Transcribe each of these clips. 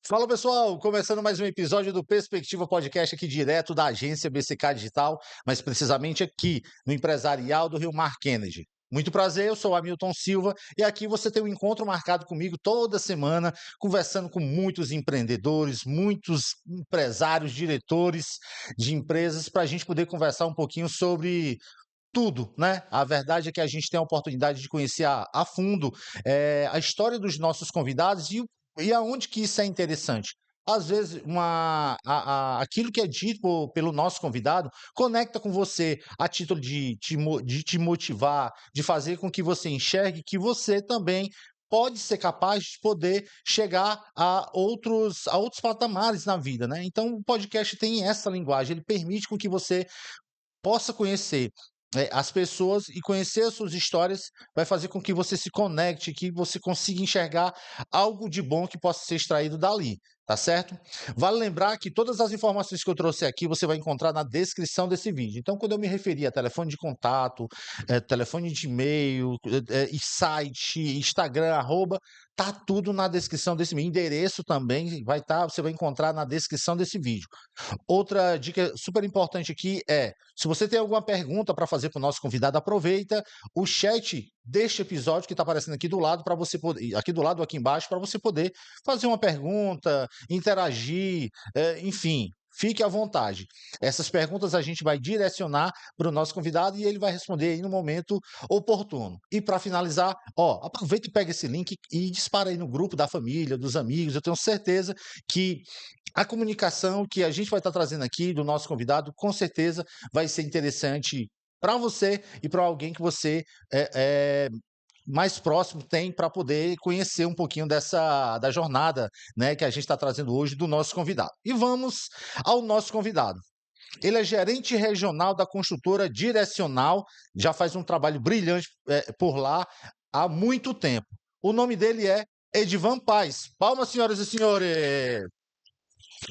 Fala pessoal, começando mais um episódio do Perspectiva Podcast aqui direto da agência BCK Digital, mas precisamente aqui no Empresarial do Rio Mar Kennedy. Muito prazer, eu sou Hamilton Silva e aqui você tem um encontro marcado comigo toda semana, conversando com muitos empreendedores, muitos empresários, diretores de empresas, para a gente poder conversar um pouquinho sobre tudo, né? A verdade é que a gente tem a oportunidade de conhecer a fundo a história dos nossos convidados e aonde que isso é interessante. Às vezes, aquilo que é dito pelo nosso convidado conecta com você a título de te motivar, de fazer com que você enxergue que você também pode ser capaz de poder chegar a outros patamares na vida, né? Então, o podcast tem essa linguagem, ele permite com que você possa conhecer as pessoas e conhecer as suas histórias vai fazer com que você se conecte, que você consiga enxergar algo de bom que possa ser extraído dali, tá certo? Vale lembrar que todas as informações que eu trouxe aqui você vai encontrar na descrição desse vídeo. Então, quando eu me referi a telefone de contato, telefone de e-mail, e site, Instagram, arroba, tá tudo na descrição desse vídeo. Endereço também vai estar, você vai encontrar na descrição desse vídeo. Outra dica super importante aqui é, se você tem alguma pergunta para fazer para o nosso convidado, aproveita o chat deste episódio que está aparecendo aqui do lado para você poder, aqui do lado ou aqui embaixo, para você poder fazer uma pergunta, interagir, enfim. Fique à vontade. Essas perguntas a gente vai direcionar para o nosso convidado e ele vai responder aí no momento oportuno. E para finalizar, aproveita e pega esse link e dispara aí no grupo da família, dos amigos. Eu tenho certeza que a comunicação que a gente vai estar trazendo aqui do nosso convidado, com certeza vai ser interessante para você e para alguém que você mais próximo tem para poder conhecer um pouquinho da jornada, né, que a gente está trazendo hoje do nosso convidado. E vamos ao nosso convidado. Ele é gerente regional da construtora Direcional, já faz um trabalho brilhante por lá há muito tempo. O nome dele é Edivan Paz. Palmas, senhoras e senhores!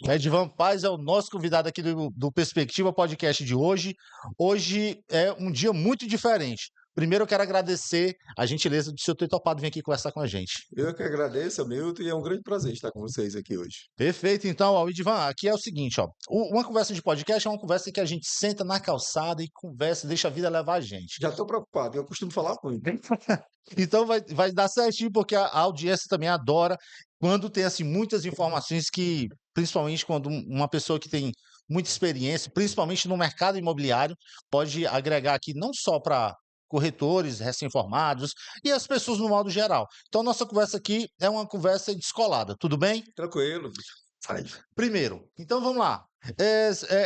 Edvan Paz é o nosso convidado aqui do Perspectiva Podcast de hoje. Hoje é um dia muito diferente. Primeiro, eu quero agradecer a gentileza de o senhor ter topado vir aqui conversar com a gente. Eu que agradeço, Hamilton, e é um grande prazer estar com vocês aqui hoje. Perfeito, então, ó, Edvan, aqui é o seguinte, ó, uma conversa de podcast é uma conversa em que a gente senta na calçada e conversa, deixa a vida levar a gente. Já estou preocupado, eu costumo falar muito. Então vai dar certinho, porque a audiência também adora quando tem assim muitas informações que, principalmente quando uma pessoa que tem muita experiência, principalmente no mercado imobiliário, pode agregar aqui não só para corretores recém-formados e as pessoas no modo geral. Então, nossa conversa aqui é uma conversa descolada, tudo bem? Tranquilo, faz. Primeiro, então vamos lá.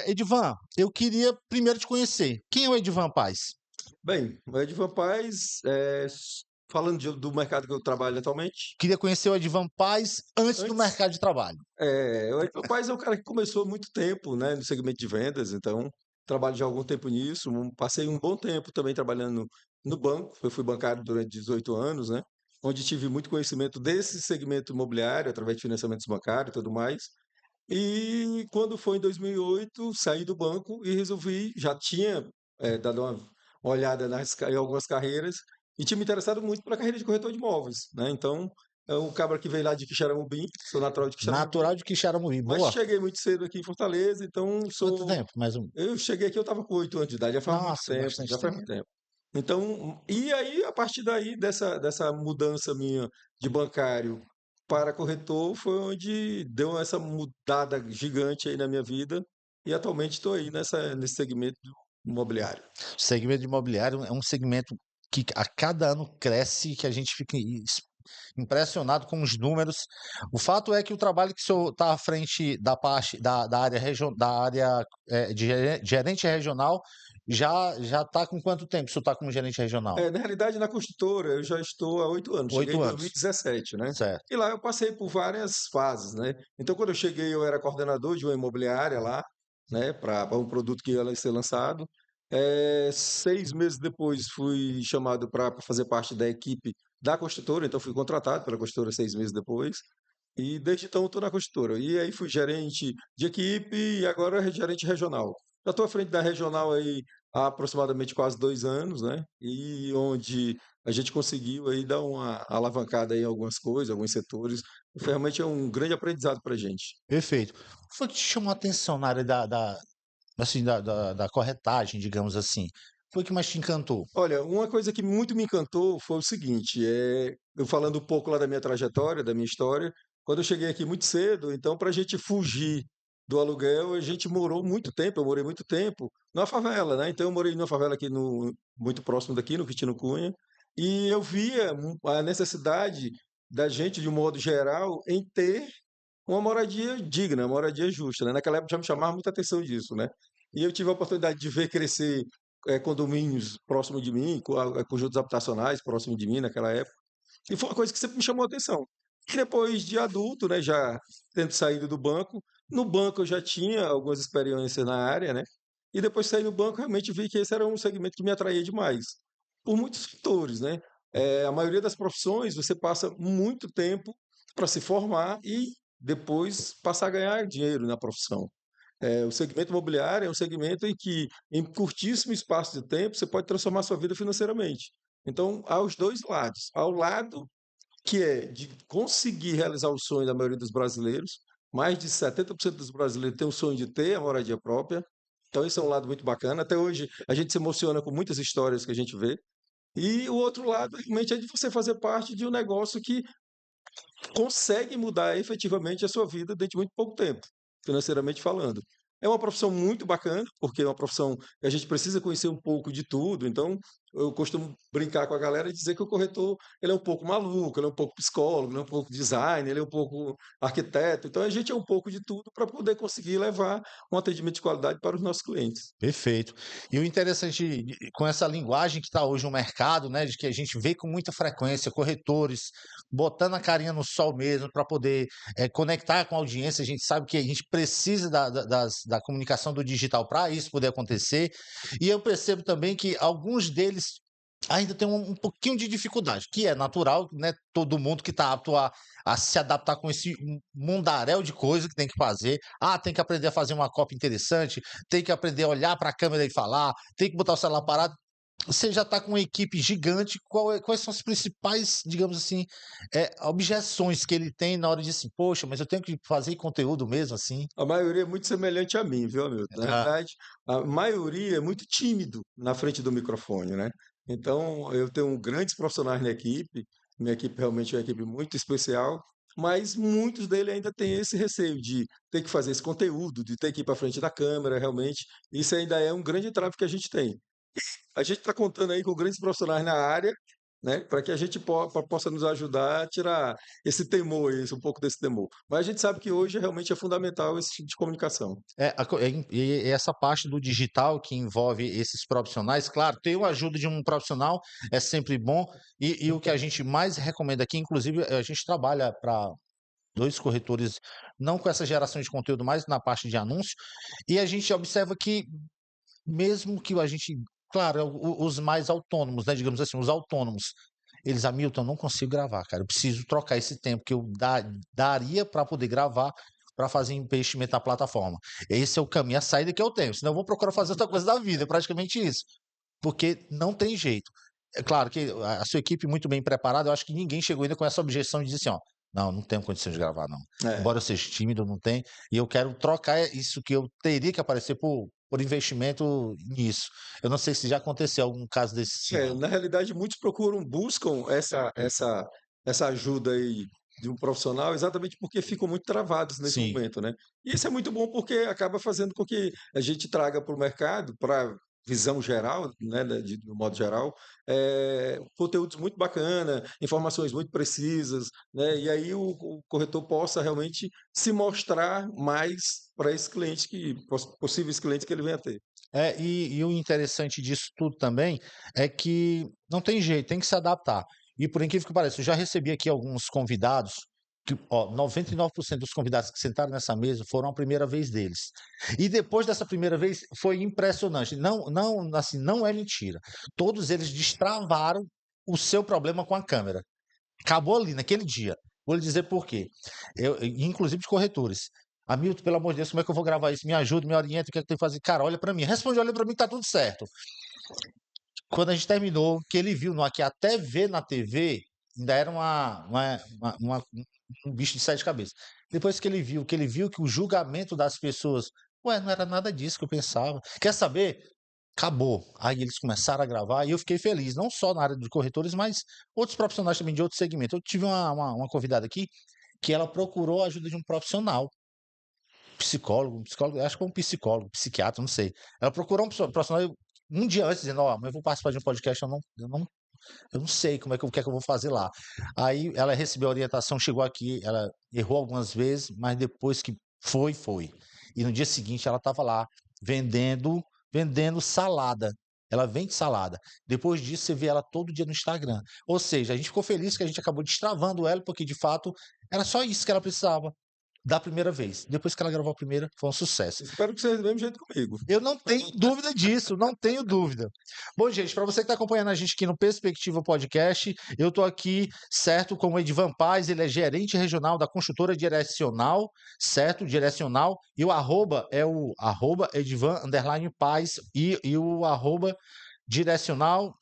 Edivan, eu queria primeiro te conhecer. Quem é o Edivan Paz? Bem, o Edvan Paz, falando do mercado que eu trabalho atualmente, Queria conhecer o Edivan Paz antes do antes, mercado de trabalho. o Edvan Paz é um cara que começou há muito tempo, né, no segmento de vendas, então trabalho já há algum tempo nisso, passei um bom tempo também trabalhando no banco, eu fui bancário durante 18 anos, né, onde tive muito conhecimento desse segmento imobiliário, através de financiamentos bancários e tudo mais. E quando foi em 2008, saí do banco e resolvi, já tinha dado uma olhada em algumas carreiras e tinha me interessado muito pela carreira de corretor de imóveis, né? Então, é um cabra que veio lá de Quixeramobim, sou natural de Quixeramobim, Natural de Quixaramubim, mas boa. cheguei muito cedo aqui em Fortaleza, então Quanto tempo? Mais um. eu cheguei aqui, eu estava com 8 anos de idade, já faz muito Nossa, tempo, bastante já faz tempo. muito tempo. Então, e aí, a partir daí, dessa mudança minha de bancário para corretor, foi onde deu essa mudada gigante aí na minha vida. E atualmente estou aí nesse segmento imobiliário. O segmento de imobiliário é um segmento que a cada ano cresce, que a gente fica impressionado com os números. O fato é que o trabalho que o senhor está à frente da parte da área, da área de gerente regional já está com quanto tempo o senhor está como gerente regional? Na realidade, na construtora, eu já estou há 8 anos. Cheguei em 8 anos. 2017, né? Certo. E lá eu passei por várias fases, né? Então, quando eu cheguei, eu era coordenador de uma imobiliária lá, né? Para um produto que ia ser lançado. 6 meses depois, fui chamado para fazer parte da equipe da construtora. Então, fui contratado pela construtora 6 meses depois. E desde então, estou na construtora. E aí, fui gerente de equipe e agora gerente regional. Já estou à frente da regional aí há aproximadamente quase 2 anos, né? E onde a gente conseguiu aí dar uma alavancada aí em algumas coisas, alguns setores. Realmente é um grande aprendizado para a gente. Perfeito. O que foi que te chamou a atenção na área assim, da corretagem, digamos assim? Foi o que mais te encantou? Olha, uma coisa que muito me encantou foi o seguinte, eu falando um pouco lá da minha trajetória, da minha história, quando eu cheguei aqui muito cedo, então para a gente fugir do aluguel, a gente morou muito tempo, eu morei muito tempo na favela, né? Então eu morei numa favela aqui muito próximo daqui, no Quintino Cunha, e eu via a necessidade da gente, de um modo geral, em ter uma moradia digna, uma moradia justa, né? Naquela época já me chamava muita atenção disso, né? E eu tive a oportunidade de ver crescer condomínios próximo de mim, conjuntos habitacionais próximo de mim naquela época, e foi uma coisa que sempre me chamou a atenção. E depois de adulto, né, já tendo saído do banco, no banco eu já tinha algumas experiências na área, né? E depois de sair do banco, realmente vi que esse era um segmento que me atraía demais, por muitos fatores, né? A maioria das profissões você passa muito tempo para se formar e depois passar a ganhar dinheiro na profissão. O segmento imobiliário é um segmento em que, em curtíssimo espaço de tempo, você pode transformar sua vida financeiramente. Então, há os dois lados. Há o lado que é de conseguir realizar o sonho da maioria dos brasileiros. Mais de 70% dos brasileiros têm o sonho de ter a moradia própria. Então, esse é um lado muito bacana. Até hoje, a gente se emociona com muitas histórias que a gente vê. E o outro lado, realmente, é de você fazer parte de um negócio que consegue mudar efetivamente a sua vida dentro de muito pouco tempo, financeiramente falando. É uma profissão muito bacana, porque é uma profissão que a gente precisa conhecer um pouco de tudo. Então, eu costumo brincar com a galera e dizer que o corretor ele é um pouco maluco, ele é um pouco psicólogo, ele é um pouco designer, ele é um pouco arquiteto. Então, a gente é um pouco de tudo para poder conseguir levar um atendimento de qualidade para os nossos clientes. Perfeito. E o interessante com essa linguagem que está hoje no mercado, né, de que a gente vê com muita frequência corretores botando a carinha no sol mesmo para poder conectar com a audiência. A gente sabe que a gente precisa da comunicação do digital para isso poder acontecer. E eu percebo também que alguns deles ainda tem um pouquinho de dificuldade, que é natural, né? Todo mundo que está apto a se adaptar com esse mundaréu de coisa que tem que fazer. Ah, tem que aprender a fazer uma cópia interessante, tem que aprender a olhar para a câmera e falar, tem que botar o celular parado. Você já está com uma equipe gigante. Quais são as principais, digamos assim, objeções que ele tem na hora de assim, poxa, mas eu tenho que fazer conteúdo mesmo assim? A maioria é muito semelhante a mim, viu, Hamilton? Na Ah, realidade, a maioria é muito tímido na frente do microfone, né? Então, eu tenho grandes profissionais na equipe, minha equipe realmente é uma equipe muito especial, mas muitos deles ainda têm esse receio de ter que fazer esse conteúdo, de ter que ir para frente da câmera, realmente. Isso ainda é um grande entrave que a gente tem. A gente está contando aí com grandes profissionais na área, né, para que a gente possa nos ajudar a tirar esse temor, um pouco desse temor. Mas a gente sabe que hoje realmente é fundamental esse tipo de comunicação. e essa parte do digital que envolve esses profissionais, claro, ter a ajuda de um profissional é sempre bom, e o que a gente mais recomenda aqui, inclusive, a gente trabalha para dois corretores, não com essa geração de conteúdo, mas na parte de anúncio, e a gente observa que, mesmo que a gente, claro, os mais autônomos, né, digamos assim, os autônomos, eles, Hamilton, eu não consigo gravar, cara, eu preciso trocar esse tempo que eu daria para poder gravar para fazer investimento na plataforma. Esse é o caminho, a saída que eu tenho, senão eu vou procurar fazer outra coisa da vida, é praticamente isso, porque não tem jeito. É claro que a sua equipe muito bem preparada, eu acho que ninguém chegou ainda com essa objeção de dizer assim, ó, não, não tenho condição de gravar, não. É. Embora eu seja tímido, não tem, e eu quero trocar isso que eu teria que aparecer por investimento nisso. Eu não sei se já aconteceu algum caso desse sim, não. Na realidade, muitos buscam essa ajuda aí de um profissional exatamente porque ficam muito travados nesse Sim. momento, né? E isso é muito bom porque acaba fazendo com que a gente traga para o mercado, para visão geral, né, no modo geral, conteúdos muito bacana, informações muito precisas, né? E aí o corretor possa realmente se mostrar mais para esses clientes possíveis clientes que ele venha a ter. E o interessante disso tudo também é que não tem jeito, tem que se adaptar. E por incrível que pareça, eu já recebi aqui alguns convidados que, ó, 99% dos convidados que sentaram nessa mesa foram a primeira vez deles. E depois dessa primeira vez foi impressionante. Não, não, assim, não é mentira. Todos eles destravaram o seu problema com a câmera. Acabou ali, naquele dia. Vou lhe dizer por quê. Inclusive de corretores. Hamilton, pelo amor de Deus, como é que eu vou gravar isso? Me ajuda, me orienta, o que é que eu tenho que fazer? Cara, olha pra mim. Responde, olha pra mim, tá tudo certo. quando a gente terminou, que ele viu, que até ver na TV, ainda era um bicho de sete cabeças. Depois que ele viu que o julgamento das pessoas, ué, não era nada disso que eu pensava. Quer saber? Acabou. Aí eles começaram a gravar e eu fiquei feliz, não só na área de corretores, mas outros profissionais também de outros segmentos. Eu tive uma convidada aqui que ela procurou a ajuda de um profissional, psicólogo, acho que foi um psicólogo, psiquiatra, não sei. Ela procurou um profissional um dia antes, dizendo, ó, mas eu vou participar de um podcast, eu não sei o que é que eu vou fazer lá. Aí ela recebeu a orientação, chegou aqui, ela errou algumas vezes, mas depois que foi. E no dia seguinte ela estava lá vendendo salada. Ela vende salada. Depois disso, você vê ela todo dia no Instagram. Ou seja, a gente ficou feliz que a gente acabou destravando ela, porque de fato era só isso que ela precisava da primeira vez. Depois que ela gravou a primeira, foi um sucesso. Espero que seja do mesmo jeito comigo. Eu não tenho dúvida disso, não tenho dúvida. Bom, gente, para você que está acompanhando a gente aqui no Perspectiva Podcast, eu estou aqui, certo, com o Edivan Paz, ele é gerente regional da construtora Direcional, certo? Direcional, e o arroba é o arroba Edivan Paz e o arroba Direcional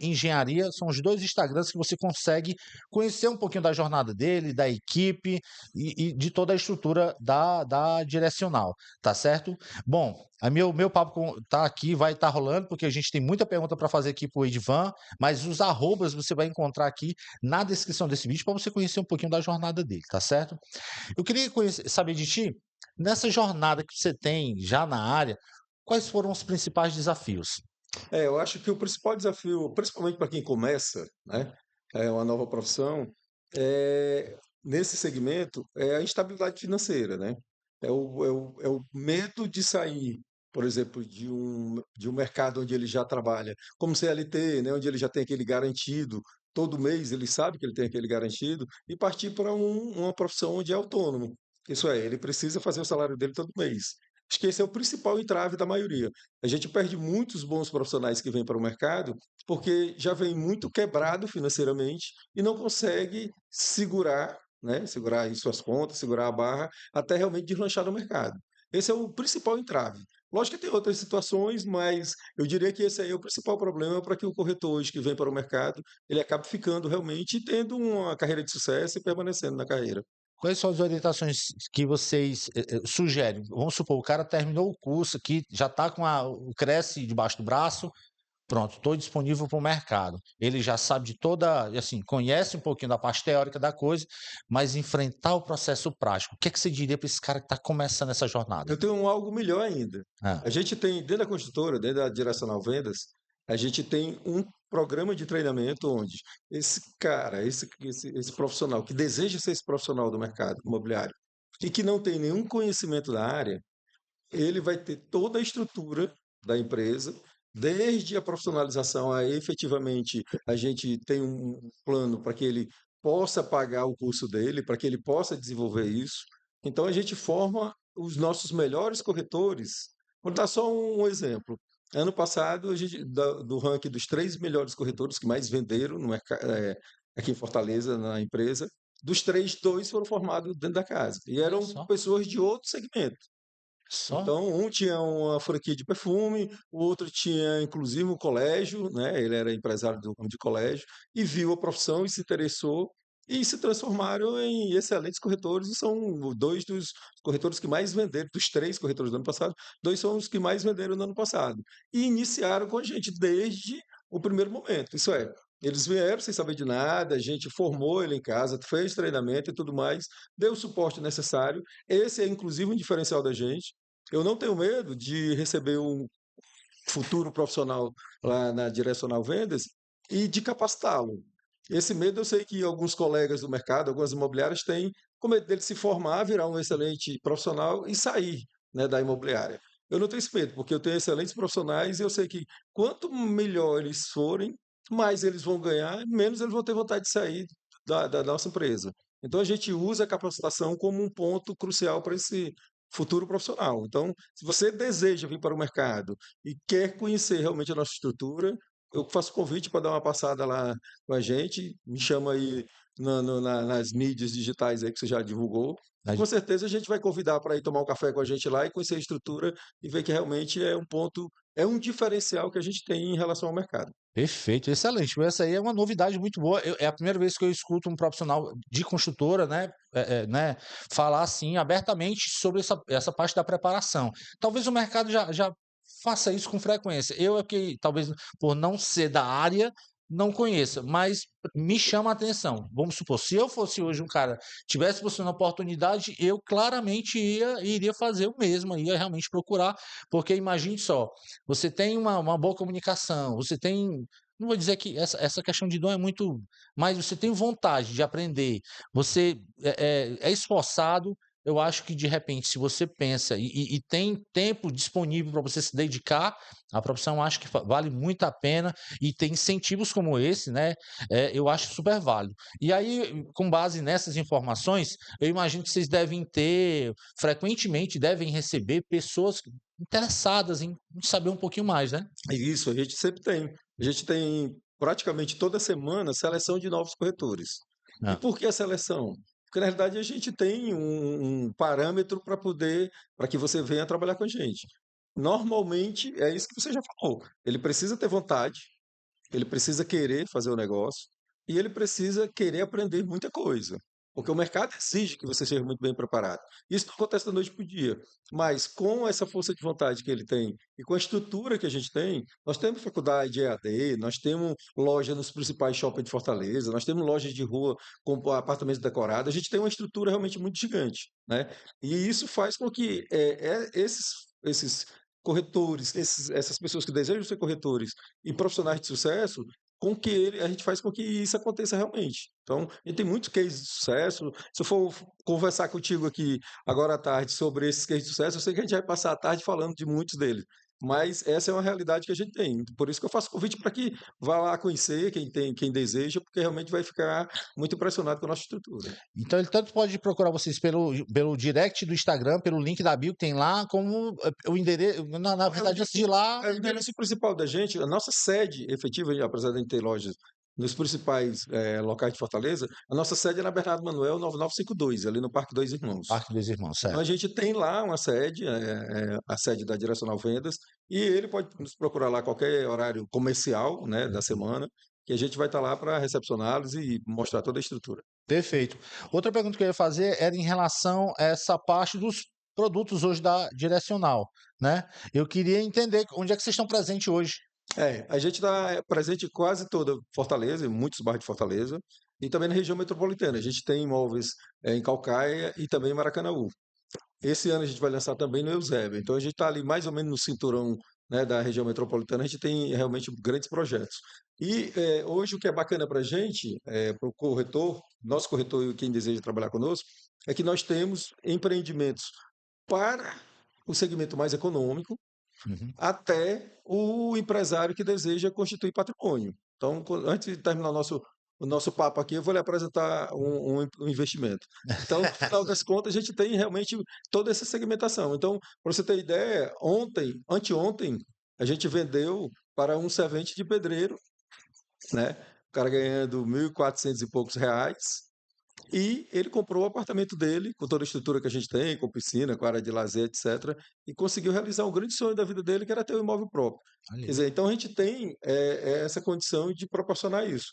Engenharia, são os dois Instagrams que você consegue conhecer um pouquinho da jornada dele, da equipe e de toda a estrutura da Direcional, tá certo? Bom, meu papo tá aqui, vai estar rolando, porque a gente tem muita pergunta para fazer aqui para o Edvan, mas os arrobas você vai encontrar aqui na descrição desse vídeo para você conhecer um pouquinho da jornada dele, tá certo? Eu queria saber de ti, nessa jornada que você tem já na área, quais foram os principais desafios? Eu acho que o principal desafio, principalmente para quem começa, né, é uma nova profissão, nesse segmento, é a instabilidade financeira, né? É o medo de sair, por exemplo, de um mercado onde ele já trabalha, como CLT, né, onde ele já tem aquele garantido, todo mês ele sabe que ele tem aquele garantido, e partir para uma profissão onde é autônomo. Isso é, ele precisa fazer o salário dele todo mês. Acho que esse é o principal entrave da maioria. A gente perde muitos bons profissionais que vêm para o mercado porque já vem muito quebrado financeiramente e não consegue segurar, né, segurar aí suas contas, segurar a barra, até realmente deslanchar no mercado. Esse é o principal entrave. Lógico que tem outras situações, mas eu diria que esse aí é o principal problema para que o corretor hoje que vem para o mercado, ele acabe ficando realmente tendo uma carreira de sucesso e permanecendo na carreira. Quais são as orientações que vocês sugerem? Vamos supor, o cara terminou o curso aqui, já está com o Cresce debaixo do braço, pronto, estou disponível para o mercado. Ele já sabe de toda, assim, conhece um pouquinho da parte teórica da coisa, mas enfrentar o processo prático. O que é que você diria para esse cara que está começando essa jornada? Eu tenho algo melhor ainda. Ah, A gente tem, dentro da construtora, dentro da Direcional Vendas, a gente tem um programa de treinamento onde esse cara, esse profissional que deseja ser esse profissional do mercado imobiliário e que não tem nenhum conhecimento da área, ele vai ter toda a estrutura da empresa, desde a profissionalização a efetivamente a gente tem um plano para que ele possa pagar o curso dele, para que ele possa desenvolver isso. Então a gente forma os nossos melhores corretores. Vou dar só um exemplo. Ano passado, a gente, do ranking dos 3 melhores corretores que mais venderam no aqui em Fortaleza, na empresa, dos três, dois foram formados dentro da casa. E olha eram só, pessoas de outro segmento. só. Então, um tinha uma franquia de perfume, o outro tinha inclusive um colégio, né? Ele era empresário do ramo de colégio e viu a profissão e se interessou e se transformaram em excelentes corretores e são dois dos corretores que mais venderam, dos 3 corretores do ano passado, dois são os que mais venderam no ano passado. E iniciaram com a gente desde o primeiro momento. Isso é, eles vieram sem saber de nada, a gente formou ele em casa, fez treinamento e tudo mais, deu o suporte necessário. Esse é inclusive um diferencial da gente. Eu não tenho medo de receber um futuro profissional lá na Direcional Vendas e de capacitá-lo. Esse medo eu sei que alguns colegas do mercado, algumas imobiliárias têm, com medo dele se formar, virar um excelente profissional e sair, né, da imobiliária. Eu não tenho esse medo, porque eu tenho excelentes profissionais e eu sei que quanto melhor eles forem, mais eles vão ganhar, menos eles vão ter vontade de sair da nossa empresa. Então a gente usa a capacitação como um ponto crucial para esse futuro profissional. Então, se você deseja vir para o mercado e quer conhecer realmente a nossa estrutura, eu faço convite para dar uma passada lá com a gente, me chama aí nas mídias digitais aí que você já divulgou. E com certeza a gente vai convidar para ir tomar um café com a gente lá e conhecer a estrutura e ver que realmente é um ponto é um diferencial que a gente tem em relação ao mercado. Perfeito, excelente. Essa aí é uma novidade muito boa. É a primeira vez que eu escuto um profissional de construtora, né, falar assim abertamente sobre essa parte da preparação. Talvez o mercado já faça isso com frequência. Eu é que talvez por não ser da área não conheça, mas me chama a atenção. Vamos supor, se eu fosse hoje um cara tivesse buscando oportunidade, eu claramente iria fazer o mesmo, ia realmente procurar, porque imagine só, você tem uma boa comunicação, você tem, não vou dizer que essa questão de dom é muito, mas você tem vontade de aprender, você é esforçado. Eu acho que de repente, se você pensa e tem tempo disponível para você se dedicar à profissão, acho que vale muito a pena e tem incentivos como esse, né? Eu acho super válido. E aí, com base nessas informações, eu imagino que vocês devem ter, frequentemente devem receber pessoas interessadas em saber um pouquinho mais, né? Isso, a gente sempre tem. A gente tem praticamente toda semana seleção de novos corretores. E Ah, por que a seleção? Porque na realidade a gente tem um parâmetro para que você venha trabalhar com a gente. Normalmente é isso que você já falou. Ele precisa ter vontade, ele precisa querer fazer o negócio e ele precisa querer aprender muita coisa. Porque o mercado exige que você seja muito bem preparado. Isso não acontece da noite para o dia. Mas com essa força de vontade que ele tem e com a estrutura que a gente tem, nós temos faculdade de EAD, nós temos loja nos principais shoppings de Fortaleza, nós temos lojas de rua com apartamentos decorados, a gente tem uma estrutura realmente muito gigante, né? E isso faz com que esses corretores, essas pessoas que desejam ser corretores e profissionais de sucesso, a gente faz com que isso aconteça realmente. Então, a gente tem muitos cases de sucesso. Se eu for conversar contigo aqui agora à tarde sobre esses cases de sucesso, eu sei que a gente vai passar a tarde falando de muitos deles. Mas essa é uma realidade que a gente tem. Por isso que eu faço convite para que vá lá conhecer quem deseja, porque realmente vai ficar muito impressionado com a nossa estrutura. então ele tanto pode procurar vocês pelo direct do Instagram, pelo link da bio que tem lá, como o endereço. Na É o, verdade, antes de ir lá, o endereço principal da gente, a nossa sede efetiva, apesar de a gente ter lojas nos principais locais de Fortaleza, a nossa sede é na Bernardo Manuel 9952, ali no Parque Dois Irmãos. Parque dos Irmãos, Então a certo? gente tem lá uma sede, a sede da Direcional Vendas, e ele pode nos procurar lá a qualquer horário comercial, né, da semana, que a gente vai estar lá para recepcioná-los e mostrar toda a estrutura. Perfeito. Outra pergunta que eu ia fazer era em relação a essa parte dos produtos hoje da Direcional, né? Eu queria entender onde é que vocês estão presentes hoje. A gente está presente em quase toda Fortaleza, em muitos bairros de Fortaleza, e também na região metropolitana. A gente tem imóveis em Calcaia e também em Maracanaú. Esse ano a gente vai lançar também no Eusébio. Então a gente está ali mais ou menos no cinturão, né, da região metropolitana. A gente tem realmente grandes projetos. E hoje o que é bacana para a gente, para o corretor, nosso corretor e quem deseja trabalhar conosco, é que nós temos empreendimentos para o segmento mais econômico, Uhum. até o empresário que deseja constituir patrimônio. Então, antes de terminar o nosso papo aqui, eu vou lhe apresentar um investimento. Então, no final das contas, a gente tem realmente toda essa segmentação. Então, para você ter ideia, anteontem, a gente vendeu para um servente de pedreiro, né? O cara ganhando 1.400 e poucos reais, e ele comprou o apartamento dele, com toda a estrutura que a gente tem, com piscina, com área de lazer, etc. E conseguiu realizar um grande sonho da vida dele, que era ter um imóvel próprio. Olha Quer aí. dizer, então a gente tem essa condição de proporcionar isso.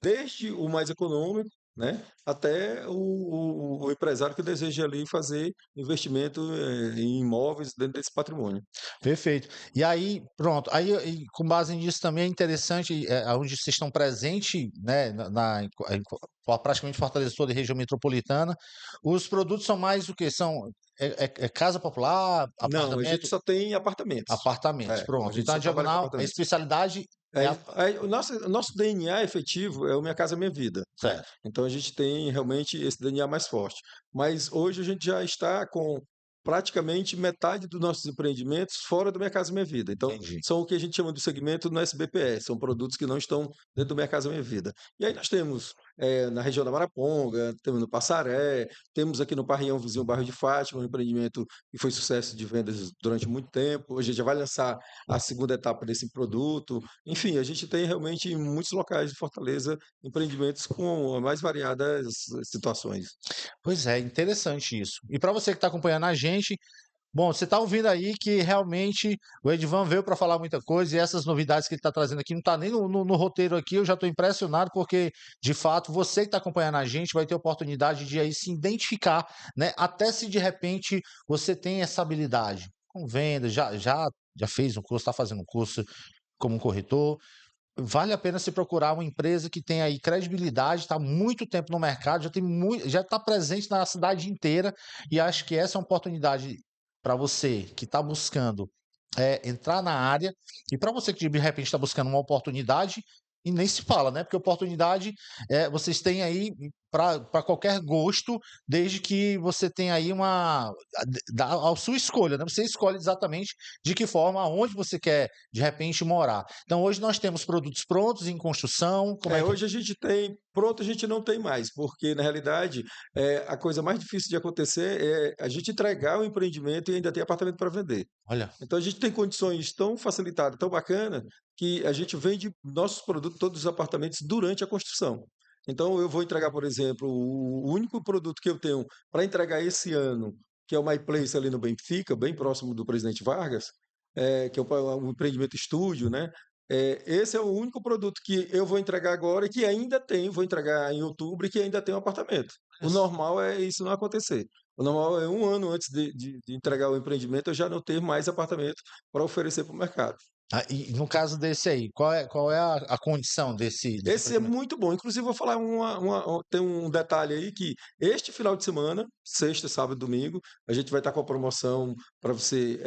Desde o mais econômico, né, até o empresário que deseja ali fazer investimento em imóveis dentro desse patrimônio. Perfeito. E aí, pronto. Aí, e com base nisso também é interessante, onde vocês estão presentes, né, praticamente Fortaleza toda e região metropolitana. Os produtos são mais o quê? É casa popular, Não, a gente apartamento, só tem apartamentos. apartamentos. A Pronto. gente Então a só trabalha com diagonal, a apartamentos. especialidade é a. O nosso DNA efetivo é o Minha Casa Minha Vida, né? Certo. Então a gente tem realmente esse DNA mais forte. Mas hoje a gente já está com praticamente metade dos nossos empreendimentos fora do Minha Casa Minha Vida. Então Entendi. são o que a gente chama do segmento no SBPE, são produtos que não estão dentro do Minha Casa Minha Vida. E aí nós temos na região da Maraponga, temos no Passaré, temos aqui no Parrião Vizinho, o bairro de Fátima, um empreendimento que foi sucesso de vendas durante muito tempo. Hoje a gente já vai lançar a segunda etapa desse produto. Enfim, a gente tem realmente em muitos locais de Fortaleza empreendimentos com as mais variadas situações. Pois é, interessante isso. E para você que está acompanhando a gente, Bom, você está ouvindo aí que realmente o Edvan veio para falar muita coisa e essas novidades que ele está trazendo aqui não está nem no roteiro aqui, eu já estou impressionado porque, de fato, você que está acompanhando a gente vai ter oportunidade de aí se identificar, né? Até se de repente você tem essa habilidade com venda, já fez um curso, está fazendo um curso como um corretor, vale a pena se procurar uma empresa que tem aí credibilidade, está há muito tempo no mercado, já está presente na cidade inteira, e acho que essa é uma oportunidade para você que está buscando entrar na área, e para você que de repente está buscando uma oportunidade, e nem se fala, né? Porque oportunidade vocês têm aí para qualquer gosto, desde que você tenha aí a sua escolha, né? Você escolhe exatamente de que forma, aonde você quer de repente morar. Então hoje nós temos produtos prontos em construção, como é que Hoje a gente tem, pronto, a gente não tem mais, porque na realidade a coisa mais difícil de acontecer é a gente entregar o empreendimento e ainda ter apartamento para vender. olha, Então a gente tem condições tão facilitadas, tão bacana, que a gente vende nossos produtos, todos os apartamentos, durante a construção. Então eu vou entregar, por exemplo, o único produto que eu tenho para entregar esse ano, que é o My Place ali no Benfica, bem próximo do Presidente Vargas, que é um empreendimento estúdio, né? Esse é o único produto que eu vou entregar agora e que ainda tem, vou entregar em outubro e que ainda tem um apartamento. O normal é isso não acontecer. O normal é um ano antes de entregar o empreendimento eu já não ter mais apartamento para oferecer para o mercado. e no caso desse aí, qual é a condição desse Esse é empreendimento? muito bom. Inclusive, vou falar tem um detalhe aí que este final de semana, sexta, sábado e domingo, a gente vai estar com a promoção para você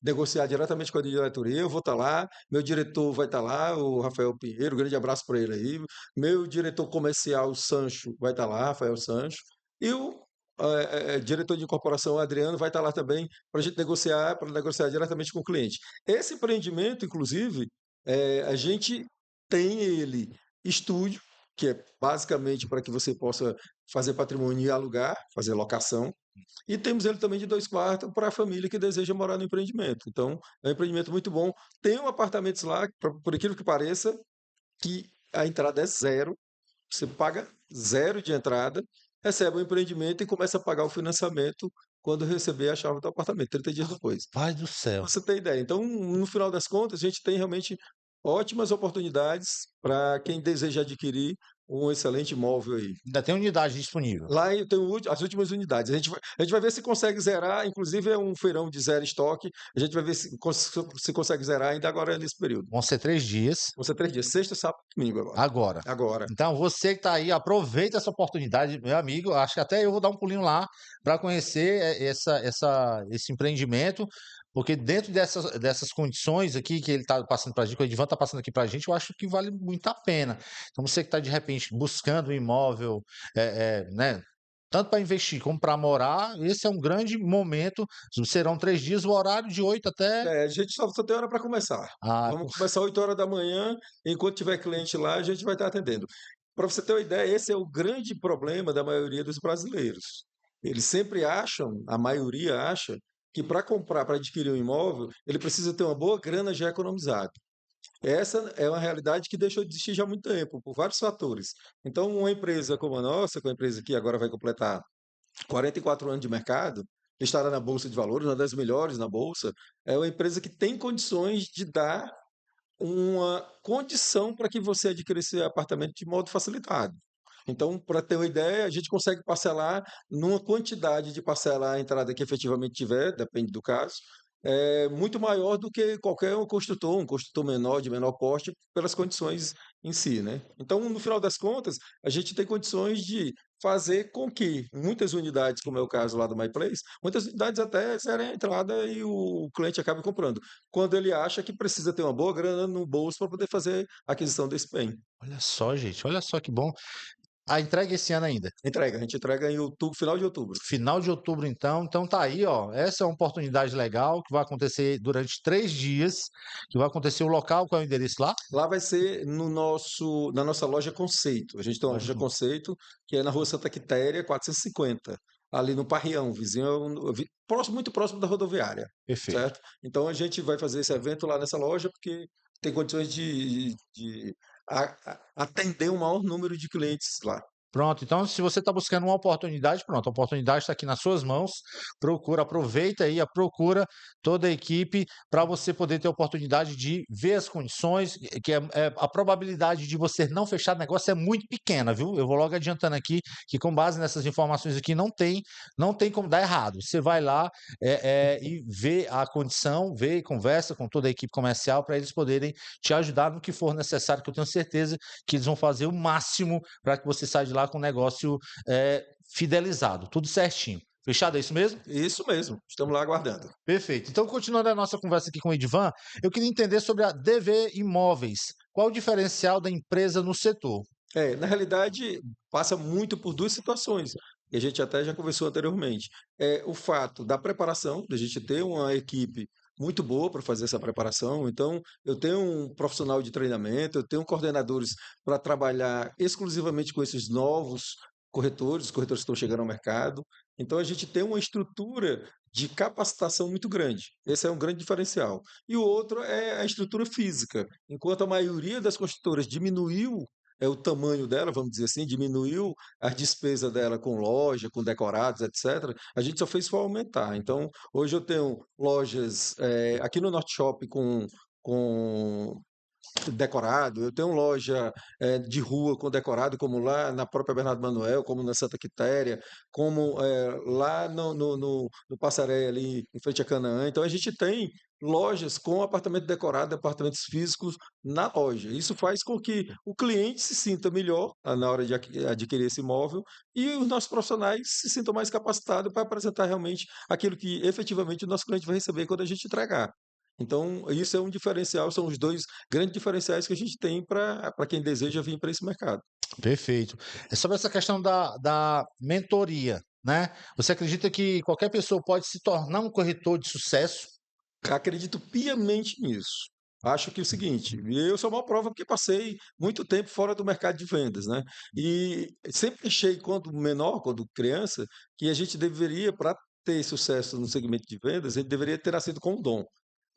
negociar diretamente com a diretoria. Eu vou estar lá, meu diretor vai estar lá, o Rafael Pinheiro, grande abraço para ele aí. Meu diretor comercial, Sancho, vai estar lá, Rafael Sancho. E o diretor de incorporação, Adriano, vai estar lá também para a gente negociar, para negociar diretamente com o cliente. Esse empreendimento, inclusive, a gente tem ele estúdio, que é basicamente para que você possa fazer patrimônio e alugar, fazer locação. E temos ele também de 2 quartos para a família que deseja morar no empreendimento. Então, é um empreendimento muito bom. Tem um apartamento lá, por aquilo que pareça, que a entrada é zero. Você paga zero de entrada, recebe o empreendimento e começa a pagar o financiamento quando receber a chave do apartamento, 30 dias depois. Pai do céu. Pra você ter ideia. Então, no final das contas, a gente tem realmente ótimas oportunidades para quem deseja adquirir um excelente imóvel aí. Ainda tem unidade disponível. Lá eu tenho as últimas unidades. A gente vai ver se consegue zerar. Inclusive, é um feirão de zero estoque. A gente vai ver se consegue zerar ainda agora nesse período. Vão ser 3 dias Vão ser 3 dias: sexta, sábado e domingo agora. agora. Agora. Então, você que está aí, aproveita essa oportunidade, meu amigo. Acho que até eu vou dar um pulinho lá para conhecer esse empreendimento, porque dentro dessas condições aqui que ele está passando para a gente, que o Edvan está passando aqui para a gente, eu acho que vale muito a pena. Então, você que está de repente buscando um imóvel, né? Tanto para investir como para morar, esse é um grande momento. Serão 3 dias, o horário de 8 até. A gente só tem hora para começar. Ah, Vamos começar 8 horas da manhã. Enquanto tiver cliente lá, a gente vai estar atendendo. Para você ter uma ideia, esse é o grande problema da maioria dos brasileiros. Eles sempre acham, a maioria acha, que para comprar, para adquirir um imóvel, ele precisa ter uma boa grana já economizada. Essa é uma realidade que deixou de existir já há muito tempo, por vários fatores. Então, uma empresa como a nossa, com a empresa que agora vai completar 44 anos de mercado, estará na Bolsa de Valores, uma das melhores na Bolsa, é uma empresa que tem condições de dar uma condição para que você adquira esse apartamento de modo facilitado. Então, para ter uma ideia, a gente consegue parcelar numa quantidade de parcela a entrada que efetivamente tiver, depende do caso, muito maior do que qualquer um construtor menor, de menor porte, pelas condições em si, né? Então, no final das contas, a gente tem condições de fazer com que muitas unidades, como é o caso lá do MyPlace, muitas unidades até zerem a entrada e o cliente acabe comprando, quando ele acha que precisa ter uma boa grana no bolso para poder fazer a aquisição desse bem. olha só, gente, olha só que bom. A entrega esse ano ainda. A gente entrega em outubro, final de outubro. Final de outubro, então. Então tá aí, ó. Essa é uma oportunidade legal que vai acontecer durante 3 dias. Que vai acontecer o local, qual é o endereço lá? Lá vai ser na nossa loja Conceito. A gente tem uma loja Loja- Conceito, que é na rua Santa Quitéria, 450, ali no Parreão, vizinho, próximo, muito próximo da rodoviária, Perfeito. certo? Então a gente vai fazer esse evento lá nessa loja, porque tem condições de atender um maior número de clientes lá. Pronto, então se você está buscando uma oportunidade, pronto, a oportunidade está aqui nas suas mãos. Procura, aproveita aí, procura toda a equipe para você poder ter a oportunidade de ver as condições, a probabilidade de você não fechar negócio é muito pequena, viu? Eu vou logo adiantando aqui que com base nessas informações aqui não tem como dar errado. Você vai lá e vê a condição, vê e conversa com toda a equipe comercial para eles poderem te ajudar no que for necessário, que eu tenho certeza que eles vão fazer o máximo para que você saia de lá com o negócio fidelizado, tudo certinho. Fechado, é isso mesmo? Isso mesmo, estamos lá aguardando. Perfeito. Então, continuando a nossa conversa aqui com o Edvan, eu queria entender sobre a DV Imóveis. Qual o diferencial da empresa no setor? Na realidade, passa muito por duas situações, e a gente até já conversou anteriormente. O fato da preparação, da gente ter uma equipe muito boa para fazer essa preparação. Então, eu tenho um profissional de treinamento, eu tenho coordenadores para trabalhar exclusivamente com esses novos corretores, os corretores que estão chegando ao mercado. Então, a gente tem uma estrutura de capacitação muito grande. Esse é um grande diferencial. E o outro é a estrutura física. Enquanto a maioria das construtoras diminuiu o tamanho dela, vamos dizer assim, diminuiu a despesa dela com loja, com decorados, etc. A gente só fez foi aumentar. Então, hoje eu tenho lojas aqui no Norte Shop com decorado, eu tenho loja de rua com decorado, como lá na própria Bernardo Manuel, como na Santa Quitéria, como lá no Passaré, ali em frente a Canaã. Então a gente tem lojas com apartamento decorado, apartamentos físicos na loja. Isso faz com que o cliente se sinta melhor na hora de adquirir esse imóvel e os nossos profissionais se sintam mais capacitados para apresentar realmente aquilo que efetivamente o nosso cliente vai receber quando a gente entregar. Então, isso é um diferencial, são os dois grandes diferenciais que a gente tem para quem deseja vir para esse mercado. Perfeito. É sobre essa questão da mentoria, né? Você acredita que qualquer pessoa pode se tornar um corretor de sucesso? Acredito piamente nisso. Acho que é o seguinte, eu sou uma prova porque passei muito tempo fora do mercado de vendas, né? E sempre achei, quando menor, quando criança, que a gente deveria, para ter sucesso no segmento de vendas, a gente deveria ter nascido com um dom.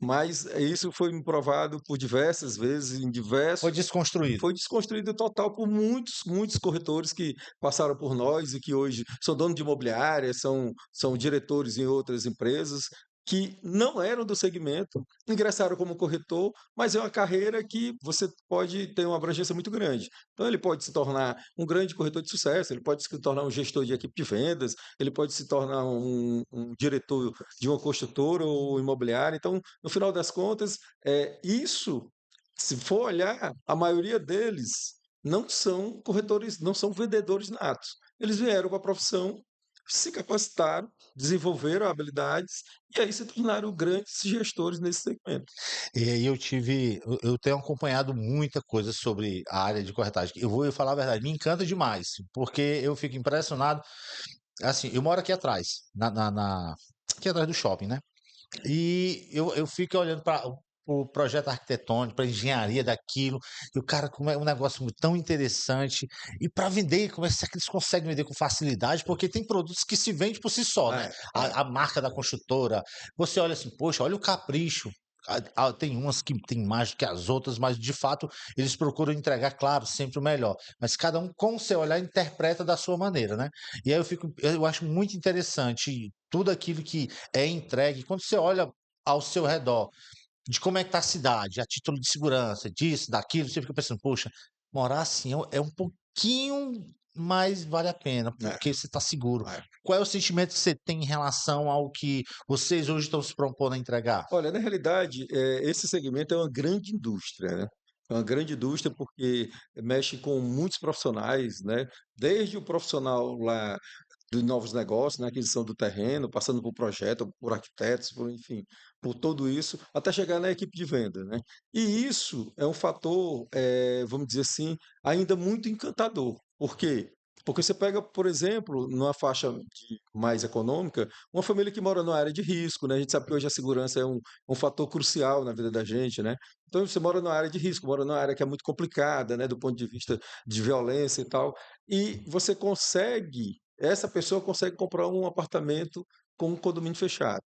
Mas isso foi me provado por diversas vezes, em Foi diversos. desconstruído. Foi desconstruído total por muitos, muitos corretores que passaram por nós e que hoje são donos de imobiliária, são diretores em outras empresas, que não eram do segmento, ingressaram como corretor, mas é uma carreira que você pode ter uma abrangência muito grande. Então, ele pode se tornar um grande corretor de sucesso, ele pode se tornar um gestor de equipe de vendas, ele pode se tornar um diretor de uma construtora ou imobiliária. Então, no final das contas, isso, se for olhar, a maioria deles não são corretores, não são vendedores natos. Eles vieram para a profissão, se capacitaram, desenvolveram habilidades e aí se tornaram grandes gestores nesse segmento. E aí eu tenho acompanhado muita coisa sobre a área de corretagem. Eu vou falar a verdade, me encanta demais, porque eu fico impressionado. Assim, eu moro aqui atrás, aqui atrás do shopping, né? E eu fico olhando para o projeto arquitetônico, para a engenharia daquilo, e o cara, como é um negócio tão interessante, e para vender, como é que eles conseguem vender com facilidade? Porque tem produtos que se vende por si só, né? A marca da construtora, você olha assim, poxa, olha o capricho. Tem umas que tem mais do que as outras, mas de fato eles procuram entregar, claro, sempre o melhor. Mas cada um, com o seu olhar, interpreta da sua maneira, né? E aí eu acho muito interessante tudo aquilo que é entregue. Quando você olha ao seu redor, de como é que tá a cidade, a título de segurança, disso, daquilo, você fica pensando, poxa, morar assim é um pouquinho mais vale a pena, É, porque você está seguro. é. Qual é o sentimento que você tem em relação ao que vocês hoje estão se propondo a entregar? Olha, na realidade, esse segmento é uma grande indústria, né? É uma grande indústria porque mexe com muitos profissionais, né? Desde o profissional lá dos novos negócios, na aquisição do terreno, passando por projeto, por arquitetos, por, enfim, por tudo isso, até chegar na equipe de venda, né? E isso é um fator, vamos dizer assim, ainda muito encantador. Por quê? Porque você pega, por exemplo, numa faixa mais econômica, uma família que mora numa área de risco, né? A gente sabe que hoje a segurança é um fator crucial na vida da gente, né? Então, você mora numa área de risco, mora numa área que é muito complicada, né? Do ponto de vista de violência e tal, e você consegue essa pessoa consegue comprar um apartamento com um condomínio fechado.